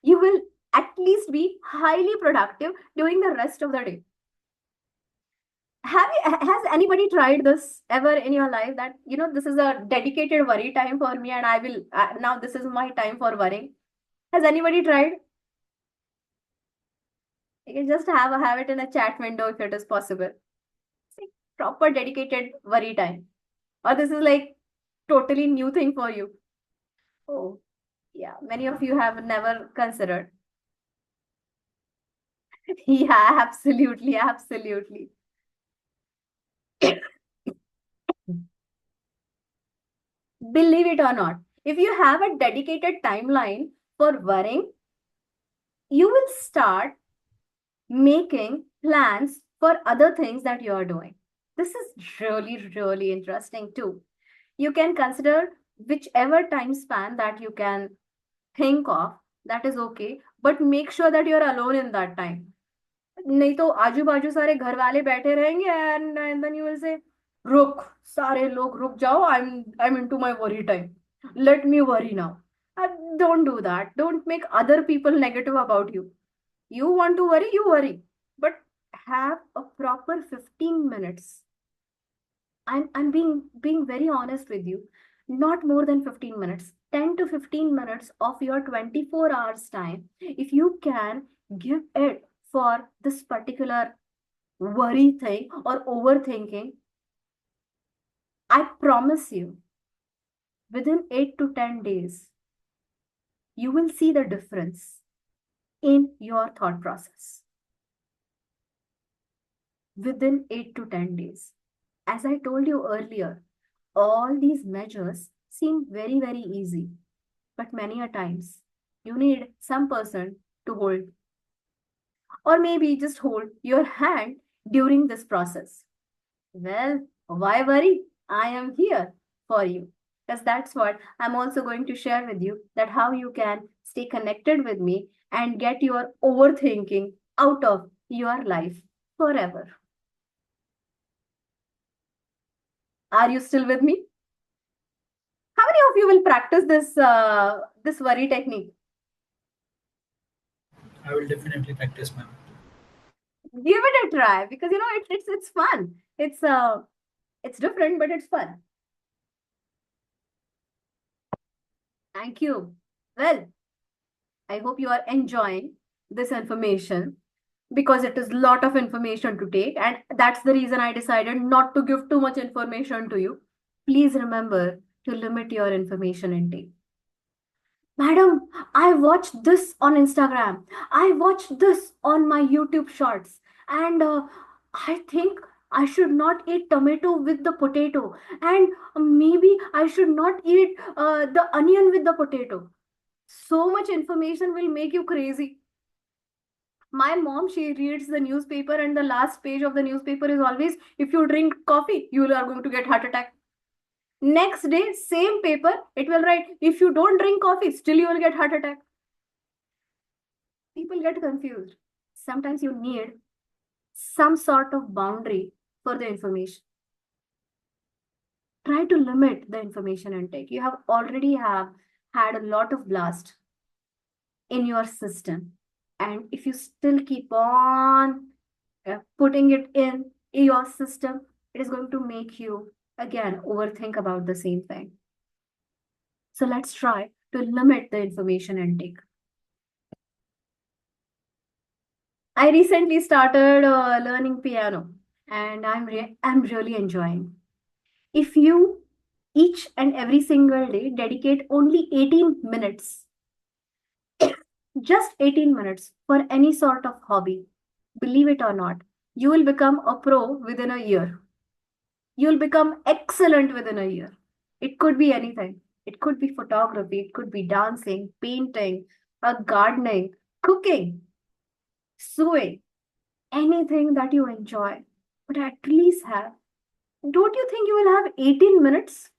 you will at least be highly productive during the rest of the day. Has anybody tried this ever in your life, that this is a dedicated worry time for me, and I will now this is my time for worrying? Has anybody tried? You can just have it in a chat window if it is possible. See, proper dedicated worry time. Or this is like totally new thing for you. Oh, yeah. Many of you have never considered. Yeah, absolutely, absolutely. Believe it or not, if you have a dedicated timeline for worrying, you will start making plans for other things that you are doing. This is really, really interesting too. You can consider whichever time span that you can think of, that is okay, but make sure that you're alone in that time. नहीं तो आजू बाजू सारे घर वाले बैठे रहेंगे, and then you will say, रुक, सारे लोग रुक जाओ, I'm into my worry time, let me worry now. Don't do that. Don't make other people negative about you. You want to worry, you worry, but have a proper 15 minutes. I'm being very honest with you. Not more than 15 minutes. 10 to 15 minutes of your 24 hours time. If you can give it for this particular worry thing or overthinking, I promise you, within 8 to 10 days, you will see the difference in your thought process. Within 8 to 10 days. As I told you earlier, all these measures seem very, very easy, but many a times you need some person to hold, or maybe just hold your hand during this process. Well, why worry? I am here for you. Because that's what I'm also going to share with you, that how you can stay connected with me and get your overthinking out of your life forever. Are you still with me? How many of you will practice this worry technique? I will definitely practice, ma'am. Give it a try, because it's fun. It's different, but it's fun. Thank you. Well, I hope you are enjoying this information, because it is a lot of information to take, and that's the reason I decided not to give too much information to you. Please remember to limit your information intake. Madam, I watched this on Instagram. I watched this on my YouTube shorts. And I think I should not eat tomato with the potato. And maybe I should not eat the onion with the potato. So much information will make you crazy. My mom, she reads the newspaper, and the last page of the newspaper is always, if you drink coffee, you are going to get heart attack. Next day, same paper, it will write, if you don't drink coffee, still you will get heart attack. People get confused. Sometimes you need some sort of boundary for the information. Try to limit the information intake. You have already had a lot of blast in your system. And if you still keep on putting it in your system, it is going to make you again overthink about the same thing. So let's try to limit the information intake. I recently started learning piano, and I'm really enjoying. If you each and every single day dedicate only 18 minutes, just 18 minutes for any sort of hobby, believe it or not, you will become a pro within a year. You'll become excellent within a year. It could be anything. It could be photography, it could be dancing, painting, gardening, cooking, sewing, anything that you enjoy. But at least have, don't you think you will have 18 minutes?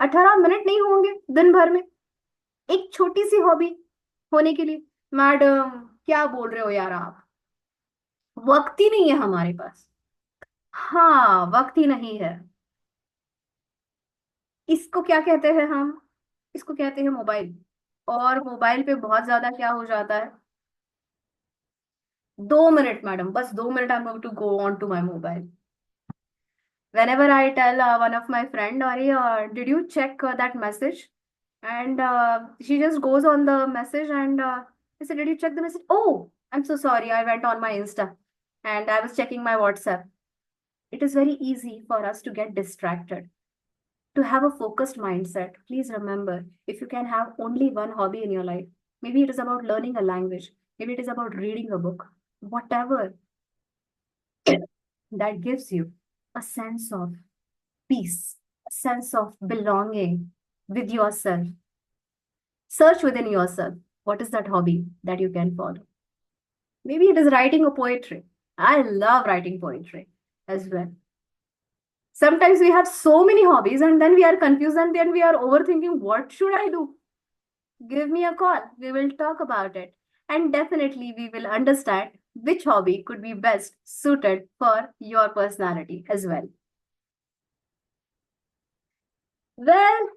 18 minute नहीं होंगे दिन भर में एक छोटी सी hobby होने के लिए? मैडम, क्या बोल रहे हो यार आप? वक्त ही नहीं है हमारे पास। हाँ, वक्त ही नहीं है। इसको क्या कहते हैं हम? इसको कहते हैं मोबाइल। और मोबाइल पे बहुत ज्यादा क्या हो जाता है? 2 मिनट मैडम, बस 2 minute I am going to go on to my mobile. Whenever I tell one of my friend, Ari, did you check that message? And she just goes on the message, and I said, did you check the message? Oh, I'm so sorry. I went on my Insta and I was checking my WhatsApp. It is very easy for us to get distracted. To have a focused mindset, please remember, if you can have only one hobby in your life, maybe it is about learning a language, maybe it is about reading a book, whatever that gives you a sense of peace, a sense of belonging with yourself. Search within yourself, what is that hobby that you can follow? Maybe it is writing a poetry. I love writing poetry as well. Sometimes we have so many hobbies, and then we are confused, and then we are overthinking, what should I do? Give me a call. We will talk about it. And definitely we will understand which hobby could be best suited for your personality as well. Well,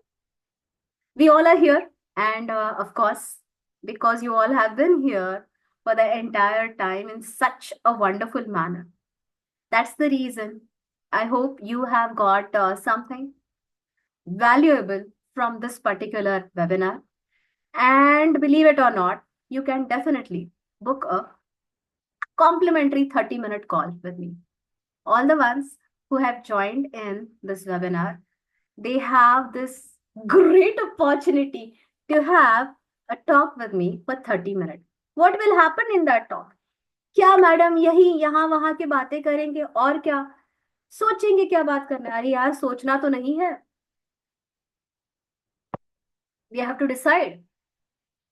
we all are here. And of course, because you all have been here for the entire time in such a wonderful manner. That's the reason I hope you have got something valuable from this particular webinar. And believe it or not, you can definitely book a complimentary 30-minute call with me. all the ones who have joined in this webinar, they have this great opportunity to have a talk with me for 30 minutes. What will happen in that talk? क्या madam यही यहाँ वहां की बातें करेंगे और क्या सोचेंगे, क्या बात करना है? अरे यार, सोचना तो नहीं है. We have to decide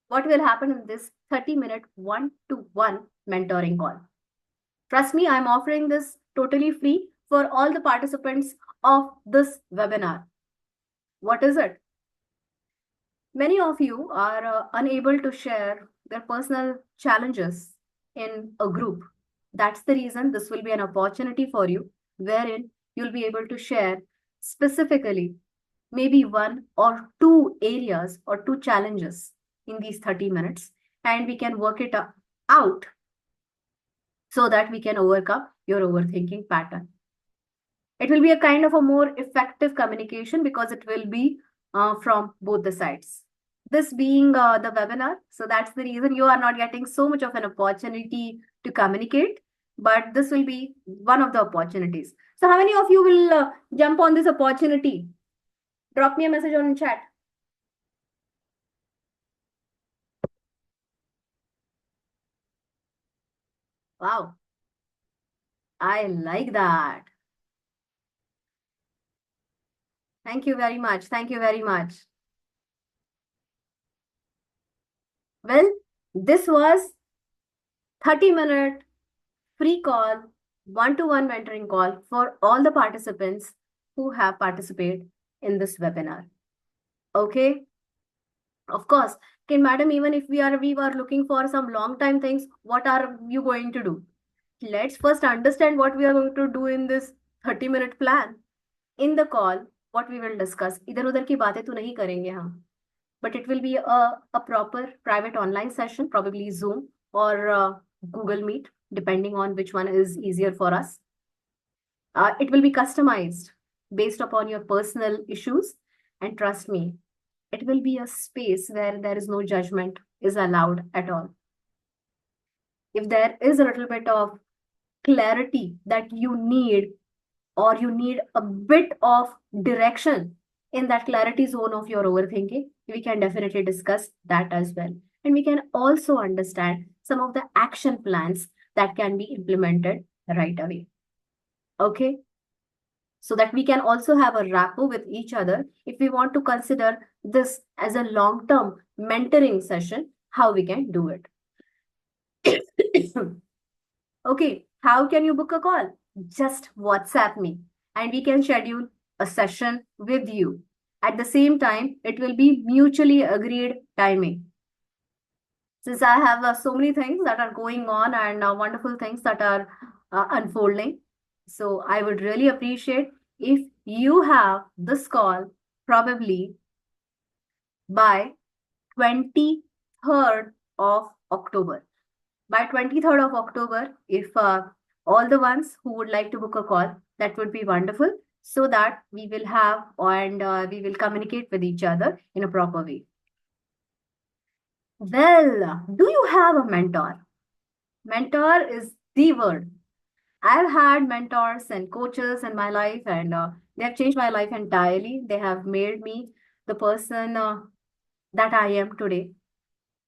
what will happen in this 30-minute one-to-one mentoring call. Trust me, I'm offering this totally free for all the participants of this webinar. What is it? Many of you are unable to share their personal challenges in a group. That's the reason this will be an opportunity for you, wherein you'll be able to share specifically maybe one or two areas or two challenges in these 30 minutes, and we can work it out so that we can overcome your overthinking pattern. It will be a kind of a more effective communication because it will be from both the sides. This being the webinar, so that's the reason you are not getting so much of an opportunity to communicate, but this will be one of the opportunities. So how many of you will jump on this opportunity? Drop me a message on chat. Wow. I like that. Thank you very much. Thank you very much. Well, this was 30-minute free call, one-to-one mentoring call for all the participants who have participated in this webinar. Okay. Of course. Okay, madam, even if we were looking for some long time things, what are you going to do? Let's first understand what we are going to do in this 30-minute plan. In the call, what we will discuss, इधर उधर की बातें तो नहीं करेंगे हम, but it will be a proper private online session, probably Zoom or Google Meet, depending on which one is easier for us. It will be customized based upon your personal issues, and trust me, it will be a space where there is no judgment is allowed at all. If there is a little bit of clarity that you need, or you need a bit of direction in that clarity zone of your overthinking, we can definitely discuss that as well. And we can also understand some of the action plans that can be implemented right away. Okay. So that we can also have a rapport with each other if we want to consider this as a long-term mentoring session, how we can do it. Okay, how can you book a call? Just WhatsApp me and we can schedule a session with you. At the same time, it will be mutually agreed timing. Since I have so many things that are going on and wonderful things that are unfolding, so I would really appreciate if you have this call probably by 23rd of October. By 23rd of October, if all the ones who would like to book a call, that would be wonderful, so that we will have and we will communicate with each other in a proper way. Well, do you have a mentor? Mentor is the word. I've had mentors and coaches in my life, and they have changed my life entirely. They have made me the person that I am today,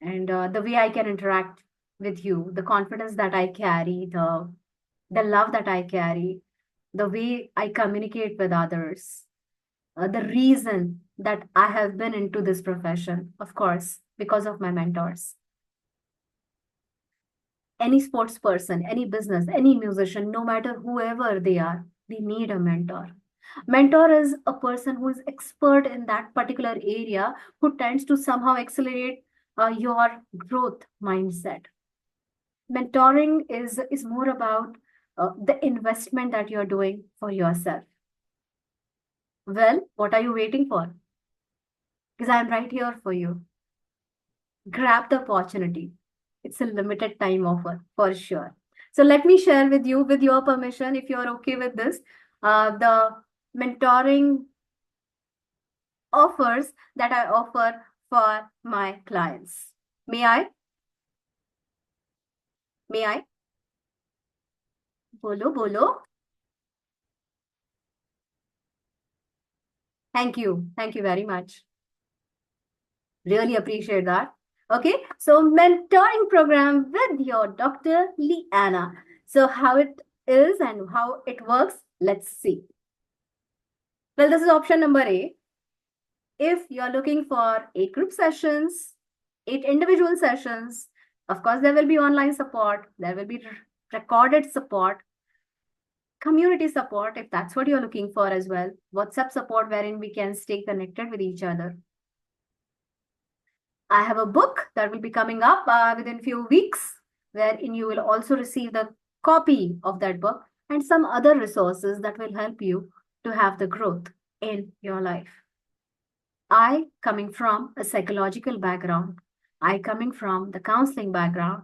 and the way I can interact with you, the confidence that I carry, the love that I carry, the way I communicate with others, the reason that I have been into this profession, of course, because of my mentors. Any sports person, any business, any musician, no matter whoever they are, they need a mentor. Mentor is a person who is expert in that particular area, who tends to somehow accelerate your growth mindset. Mentoring is more about the investment that you're doing for yourself. Well, what are you waiting for? Because I'm right here for you. Grab the opportunity. It's a limited time offer for sure. So let me share with you, with your permission, if you're okay with this, the mentoring offers that I offer for my clients. May I? May I? Bolo, bolo. Thank you. Thank you very much. Really appreciate that. Okay, so mentoring program with your Dr. LeeAna. So how it is and how it works, let's see. Well, this is option number A. If you're looking for 8 group sessions, 8 individual sessions, of course, there will be online support, there will be recorded support, community support, if that's what you're looking for as well, WhatsApp support wherein we can stay connected with each other. I have a book that will be coming up within few weeks, wherein you will also receive the copy of that book and some other resources that will help you to have the growth in your life. I, coming from a psychological background, I, coming from the counseling background,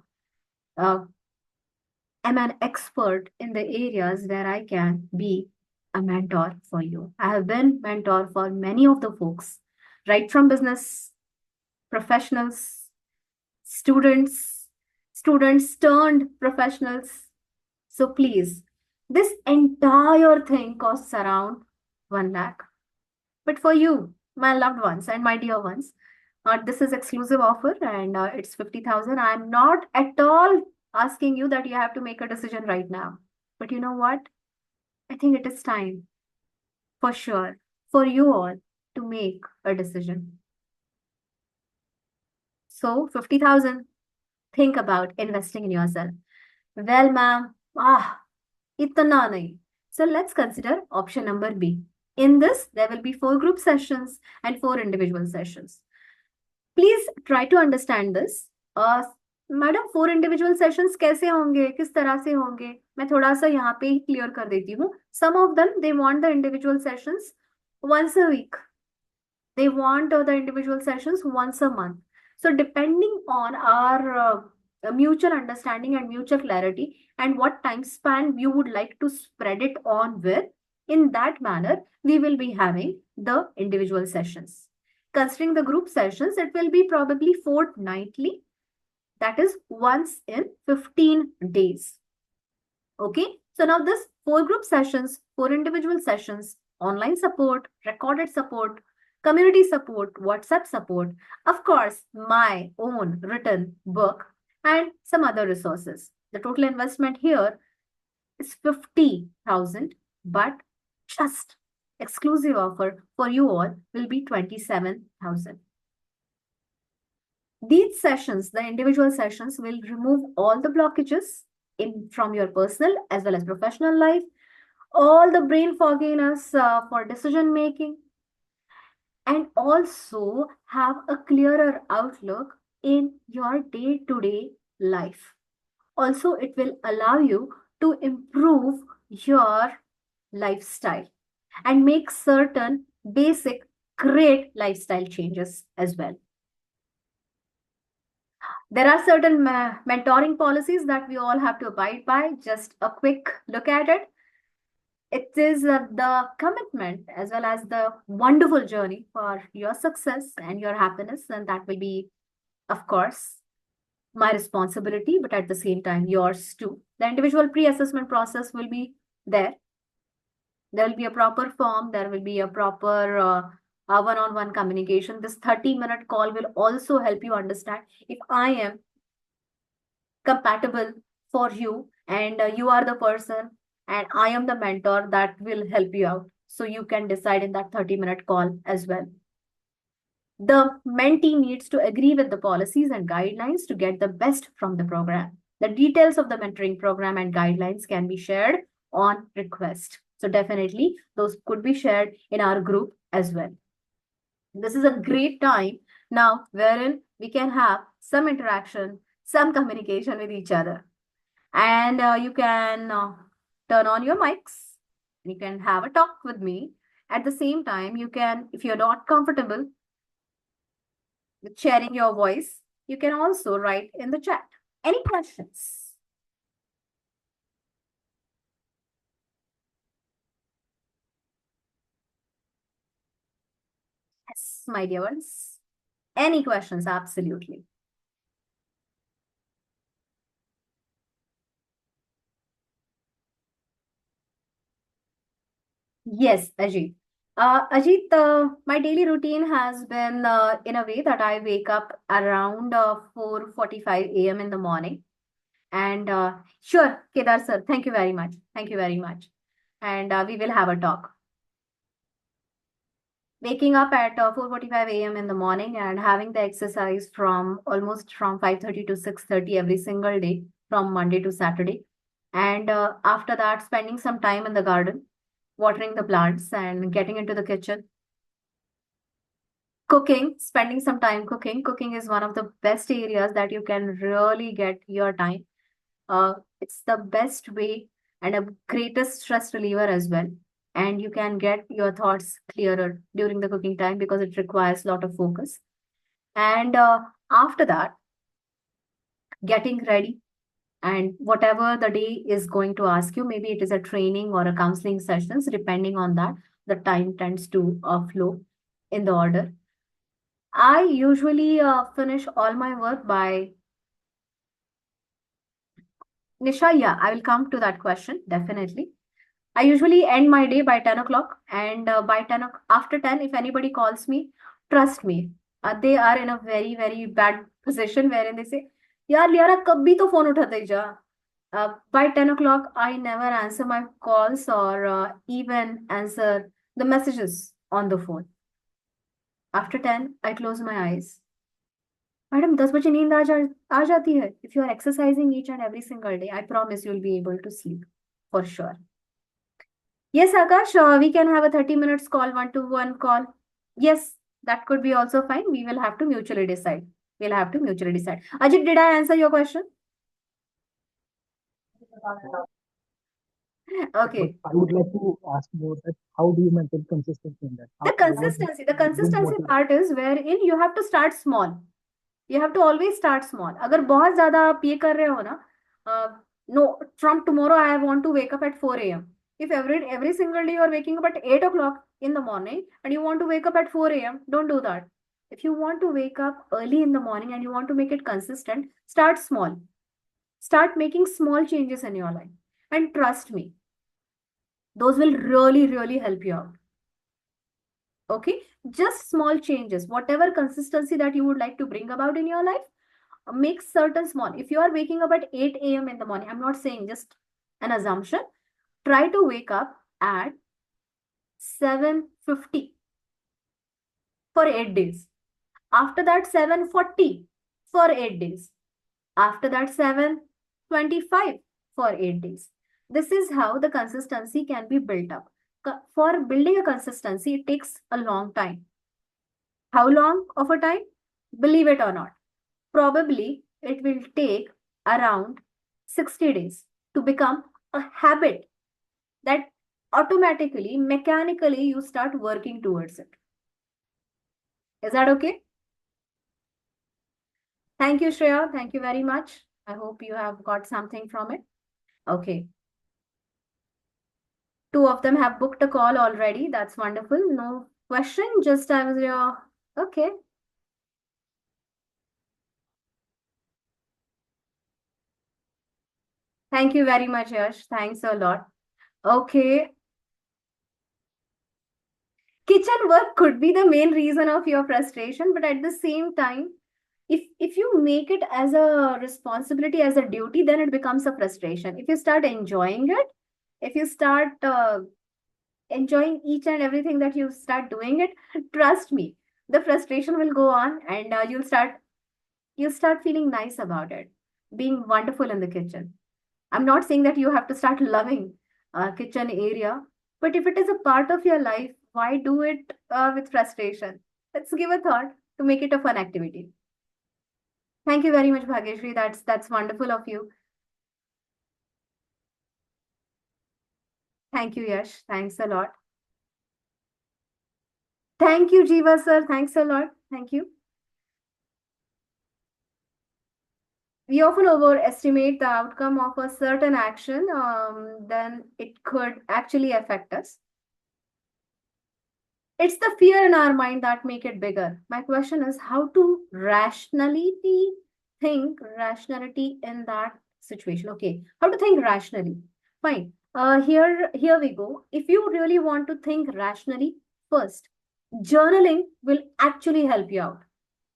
am an expert in the areas where I can be a mentor for you. I have been mentor for many of the folks, right from business professionals, students, students turned professionals. So please, this entire thing costs around 1 lakh. But for you, my loved ones and my dear ones, this is exclusive offer and it's 50,000. I'm not at all asking you that you have to make a decision right now. But you know what? I think it is time for sure for you all to make a decision. So 50,000, think about investing in yourself. Well, ma'am, itna nahi. So let's consider option number B. In this, there will be 4 group sessions and 4 individual sessions. Please try to understand this. Madam 4 individual sessions कैसे होंगे, किस तरह से होंगे, मैं थोड़ा सा यहाँ पे ही क्लियर कर देती हूँ. Some of them they want the individual sessions once a week. They want the individual sessions once a month. So depending on our mutual understanding and mutual clarity and what time span you would like to spread it on with, in that manner, we will be having the individual sessions. Considering the group sessions, it will be probably fortnightly, that is once in 15 days. Okay, so now this 4 group sessions, 4 individual sessions, online support, recorded support, community support, WhatsApp support, of course, my own written book and some other resources. The total investment here is 50,000, but just exclusive offer for you all will be 27,000. These sessions, the individual sessions, will remove all the blockages from your personal as well as professional life, all the brain fogginess for decision making, and also have a clearer outlook in your day-to-day life. Also, it will allow you to improve your lifestyle and make certain basic great lifestyle changes as well. There are certain mentoring policies that we all have to abide by. Just a quick look at it. It is the commitment as well as the wonderful journey for your success and your happiness. And that will be, of course, my responsibility, but at the same time, yours too. The individual pre-assessment process will be there. There will be a proper form. There will be a proper one-on-one communication. This 30-minute call will also help you understand if I am compatible for you and you are the person and I am the mentor that will help you out. So you can decide in that 30-minute call as well. The mentee needs to agree with the policies and guidelines to get the best from the program. The details of the mentoring program and guidelines can be shared on request. So definitely those could be shared in our group as well. This is a great time now wherein we can have some interaction, some communication with each other. And you can turn on your mics. You can have a talk with me. At the same time, you can, if you're not comfortable with sharing your voice, you can also write in the chat. Any questions? Yes, my dear ones. Any questions? Absolutely. Yes, Ajit. Ajit, my daily routine has been in a way that I wake up around 4:45 a.m. in the morning. And sure, Kedar sir, thank you very much. Thank you very much. And we will have a talk. Waking up at 4:45 a.m. in the morning and having the exercise from almost from 5:30 to 6:30 every single day from Monday to Saturday. And after that, spending some time in the garden, watering the plants and getting into the kitchen. Cooking, spending some time cooking. Cooking is one of the best areas that you can really get your time. It's the best way and a greatest stress reliever as well. And you can get your thoughts clearer during the cooking time because it requires a lot of focus. And after that, getting ready and whatever the day is going to ask you, maybe it is a training or a counseling sessions, depending on that, the time tends to flow in the order. I usually finish all my work by Nisha. Yeah, I will come to that question definitely. I usually end my day by 10 o'clock, and by 10 after 10, if anybody calls me, trust me, they are in a very, very bad position wherein they say, यार लियारा कब भी तो phone उठाते ही जा. By 10 o'clock, I never answer my calls or even answer the messages on the phone. After 10, I close my eyes. Madam 10 बजे नींद आ जाती है. If you are exercising each and every single day, I promise you'll be able to sleep for sure. Yes, Akash, we can have a 30 minutes call, one-to-one call. Yes, that could be also fine. We will have to mutually decide. We'll have to mutually decide. Ajit, did I answer your question? Okay. I would like to ask more that how do you maintain consistency in that? The consistency part is wherein you have to start small. You have to always start small. अगर बहुत ज़्यादा आप ये कर रहे हो ना, no, from tomorrow I want to wake up at 4 a.m. If every single day you are waking up at 8 o'clock in the morning and you want to wake up at 4 a.m., don't do that. If you want to wake up early in the morning and you want to make it consistent, start small. Start making small changes in your life. And trust me, those will really, really help you out. Okay? Just small changes, whatever consistency that you would like to bring about in your life, make certain small. If you are waking up at 8 a.m. in the morning, I'm not saying, just an assumption, try to wake up at 7:50 for 8 days. After that, 7:40 for 8 days. After that, 7:25 for 8 days. This is how the consistency can be built up. For building a consistency, it takes a long time. How long of a time? Believe it or not, probably it will take around 60 days to become a habit that automatically, mechanically, you start working towards it. Is that okay? Thank you, Shreya. Thank you very much. I hope you have got something from it. Okay. Two of them have booked a call already. That's wonderful. No question. Just I was your okay. Thank you very much, Yash. Thanks a lot. Okay. Kitchen work could be the main reason of your frustration, but at the same time, if you make it as a responsibility, as a duty, then it becomes a frustration. If you start enjoying it, if you start enjoying each and everything that you start doing it, trust me, the frustration will go on, and you'll start feeling nice about it, being wonderful in the kitchen. I'm not saying that you have to start loving kitchen area, but if it is a part of your life, why do it with frustration? Let's give a thought to make it a fun activity. Thank you very much, Bhagyashri. That's wonderful of you. Thank you, Yash. Thanks a lot. Thank you, Jiva sir. Thanks a lot. Thank you. We often overestimate the outcome of a certain action, then it could actually affect us. It's the fear in our mind that make it bigger. My question is how to think rationality in that situation. Okay, how to think rationally. Fine. Here we go. If you really want to think rationally, First, journaling will actually help you out.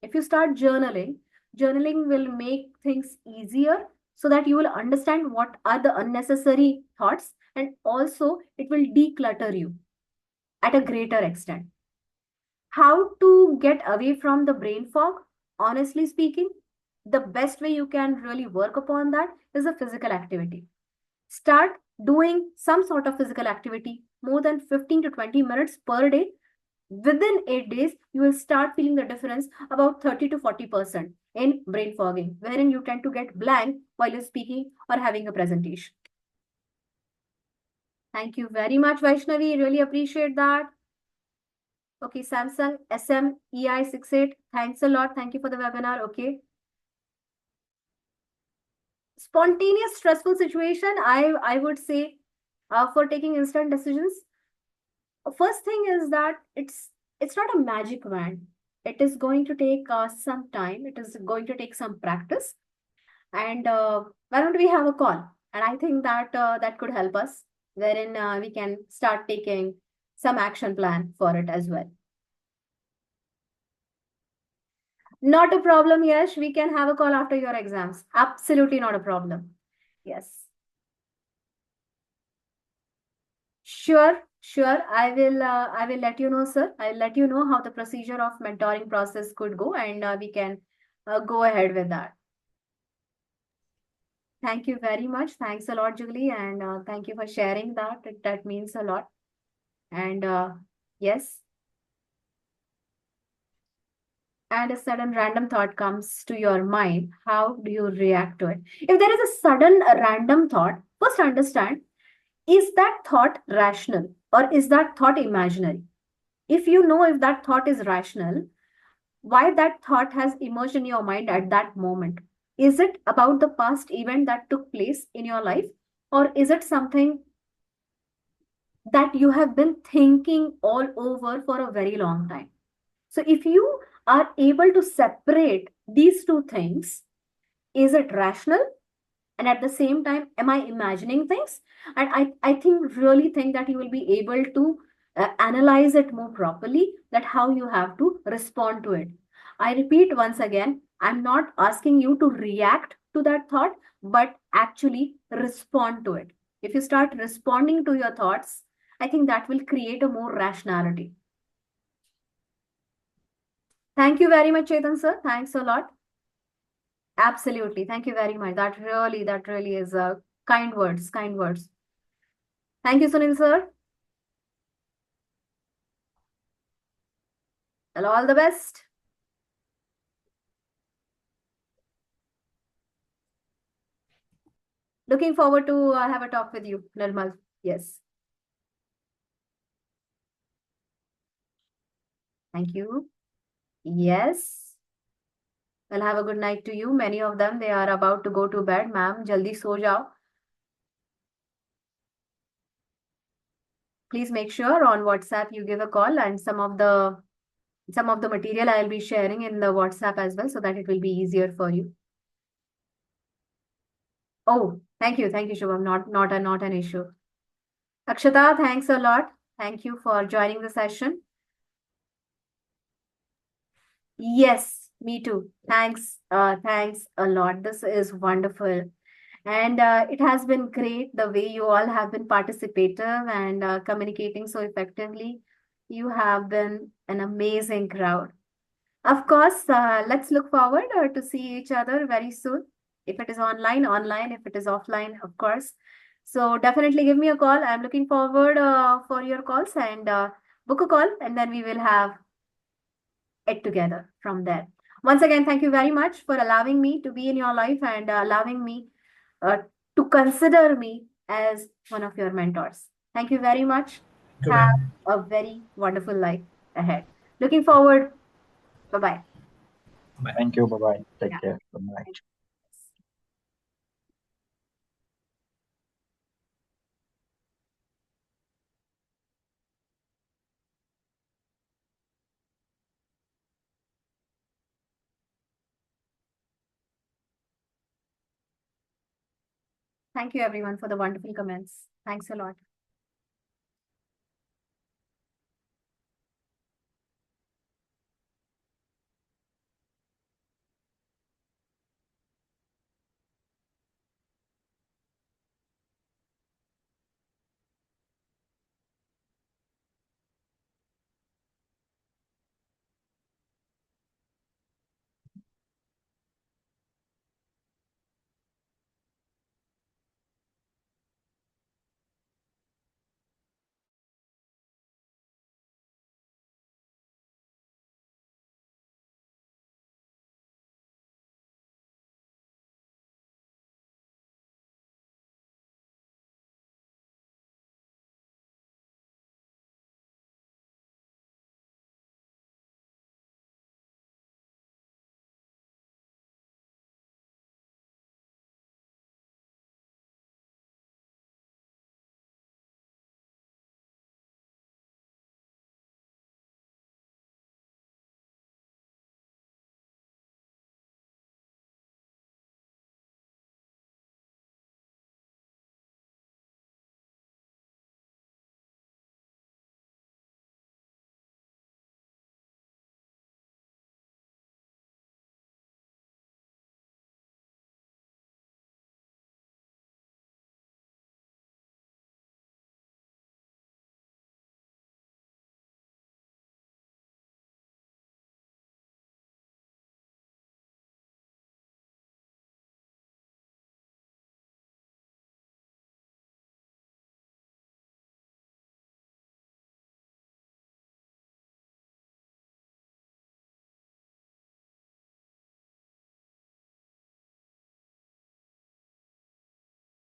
If you start journaling, journaling will make things easier so that you will understand what are the unnecessary thoughts, and also it will declutter you at a greater extent. How to get away from the brain fog? Honestly speaking, the best way you can really work upon that is a physical activity. Start doing some sort of physical activity more than 15 to 20 minutes per day. Within 8 days, you will start feeling the difference about 30 to 40% in brain fogging, wherein you tend to get blank while you're speaking or having a presentation. Thank you very much, Vaishnavi. Really appreciate that. Okay, Samsung SMEI68. Thanks a lot. Thank you for the webinar. Okay. Spontaneous stressful situation, I would say for taking instant decisions. First thing is that it's not a magic wand. It is going to take some time. It is going to take some practice. And why don't we have a call? And I think that that could help us, wherein we can start taking some action plan for it as well. Not a problem, Yash. We can have a call after your exams. Absolutely not a problem. Yes. Sure, sure. I will let you know, sir. I'll let you know how the procedure of mentoring process could go, and we can go ahead with that. Thank you very much. Thanks a lot, Julie, and thank you for sharing that. That means a lot. And yes, and a sudden random thought comes to your mind. How do you react to it? If there is a sudden random thought, first understand, is that thought rational or is that thought imaginary? If you know if that thought is rational, why that thought has emerged in your mind at that moment. Is it about the past event that took place in your life, or is it something that you have been thinking all over for a very long time? So, if you are able to separate these two things, is it rational? And at the same time, am I imagining things? And I think really think that you will be able to analyze it more properly, that how you have to respond to it. I repeat once again, I'm not asking you to react to that thought, but actually respond to it. If you start responding to your thoughts, I think that will create a more rationality. Thank you very much, Chetan sir. Thanks a lot. Absolutely. Thank you very much. That really is kind words, kind words. Thank you, Sunil sir. And all the best. Looking forward to have a talk with you, Nirmal. Yes. Thank you. Yes. Well, have a good night to you. Many of them, they are about to go to bed. Ma'am, jaldi so jao. Please make sure on WhatsApp you give a call, and some of the material I'll be sharing in the WhatsApp as well, so that it will be easier for you. Oh, thank you. Thank you, Shubham. Not an issue. Akshata, thanks a lot. Thank you for joining the session. Yes, me too. Thanks a lot. This is wonderful. And it has been great the way you all have been participative and communicating so effectively. You have been an amazing crowd. Of course, let's look forward to see each other very soon. If it is online, online. If it is offline, of course. So definitely give me a call. I'm looking forward for your calls, and book a call, and then we will have it together from there. Once again, thank you very much for allowing me to be in your life and allowing me uh, to consider me as one of your mentors. Thank you very much. Thank you, Have ma'am. a very wonderful life ahead. Looking forward. Bye bye. Bye. Thank you. Bye bye. Take Yeah. care. Good night. Thank you everyone for the wonderful comments. Thanks a lot.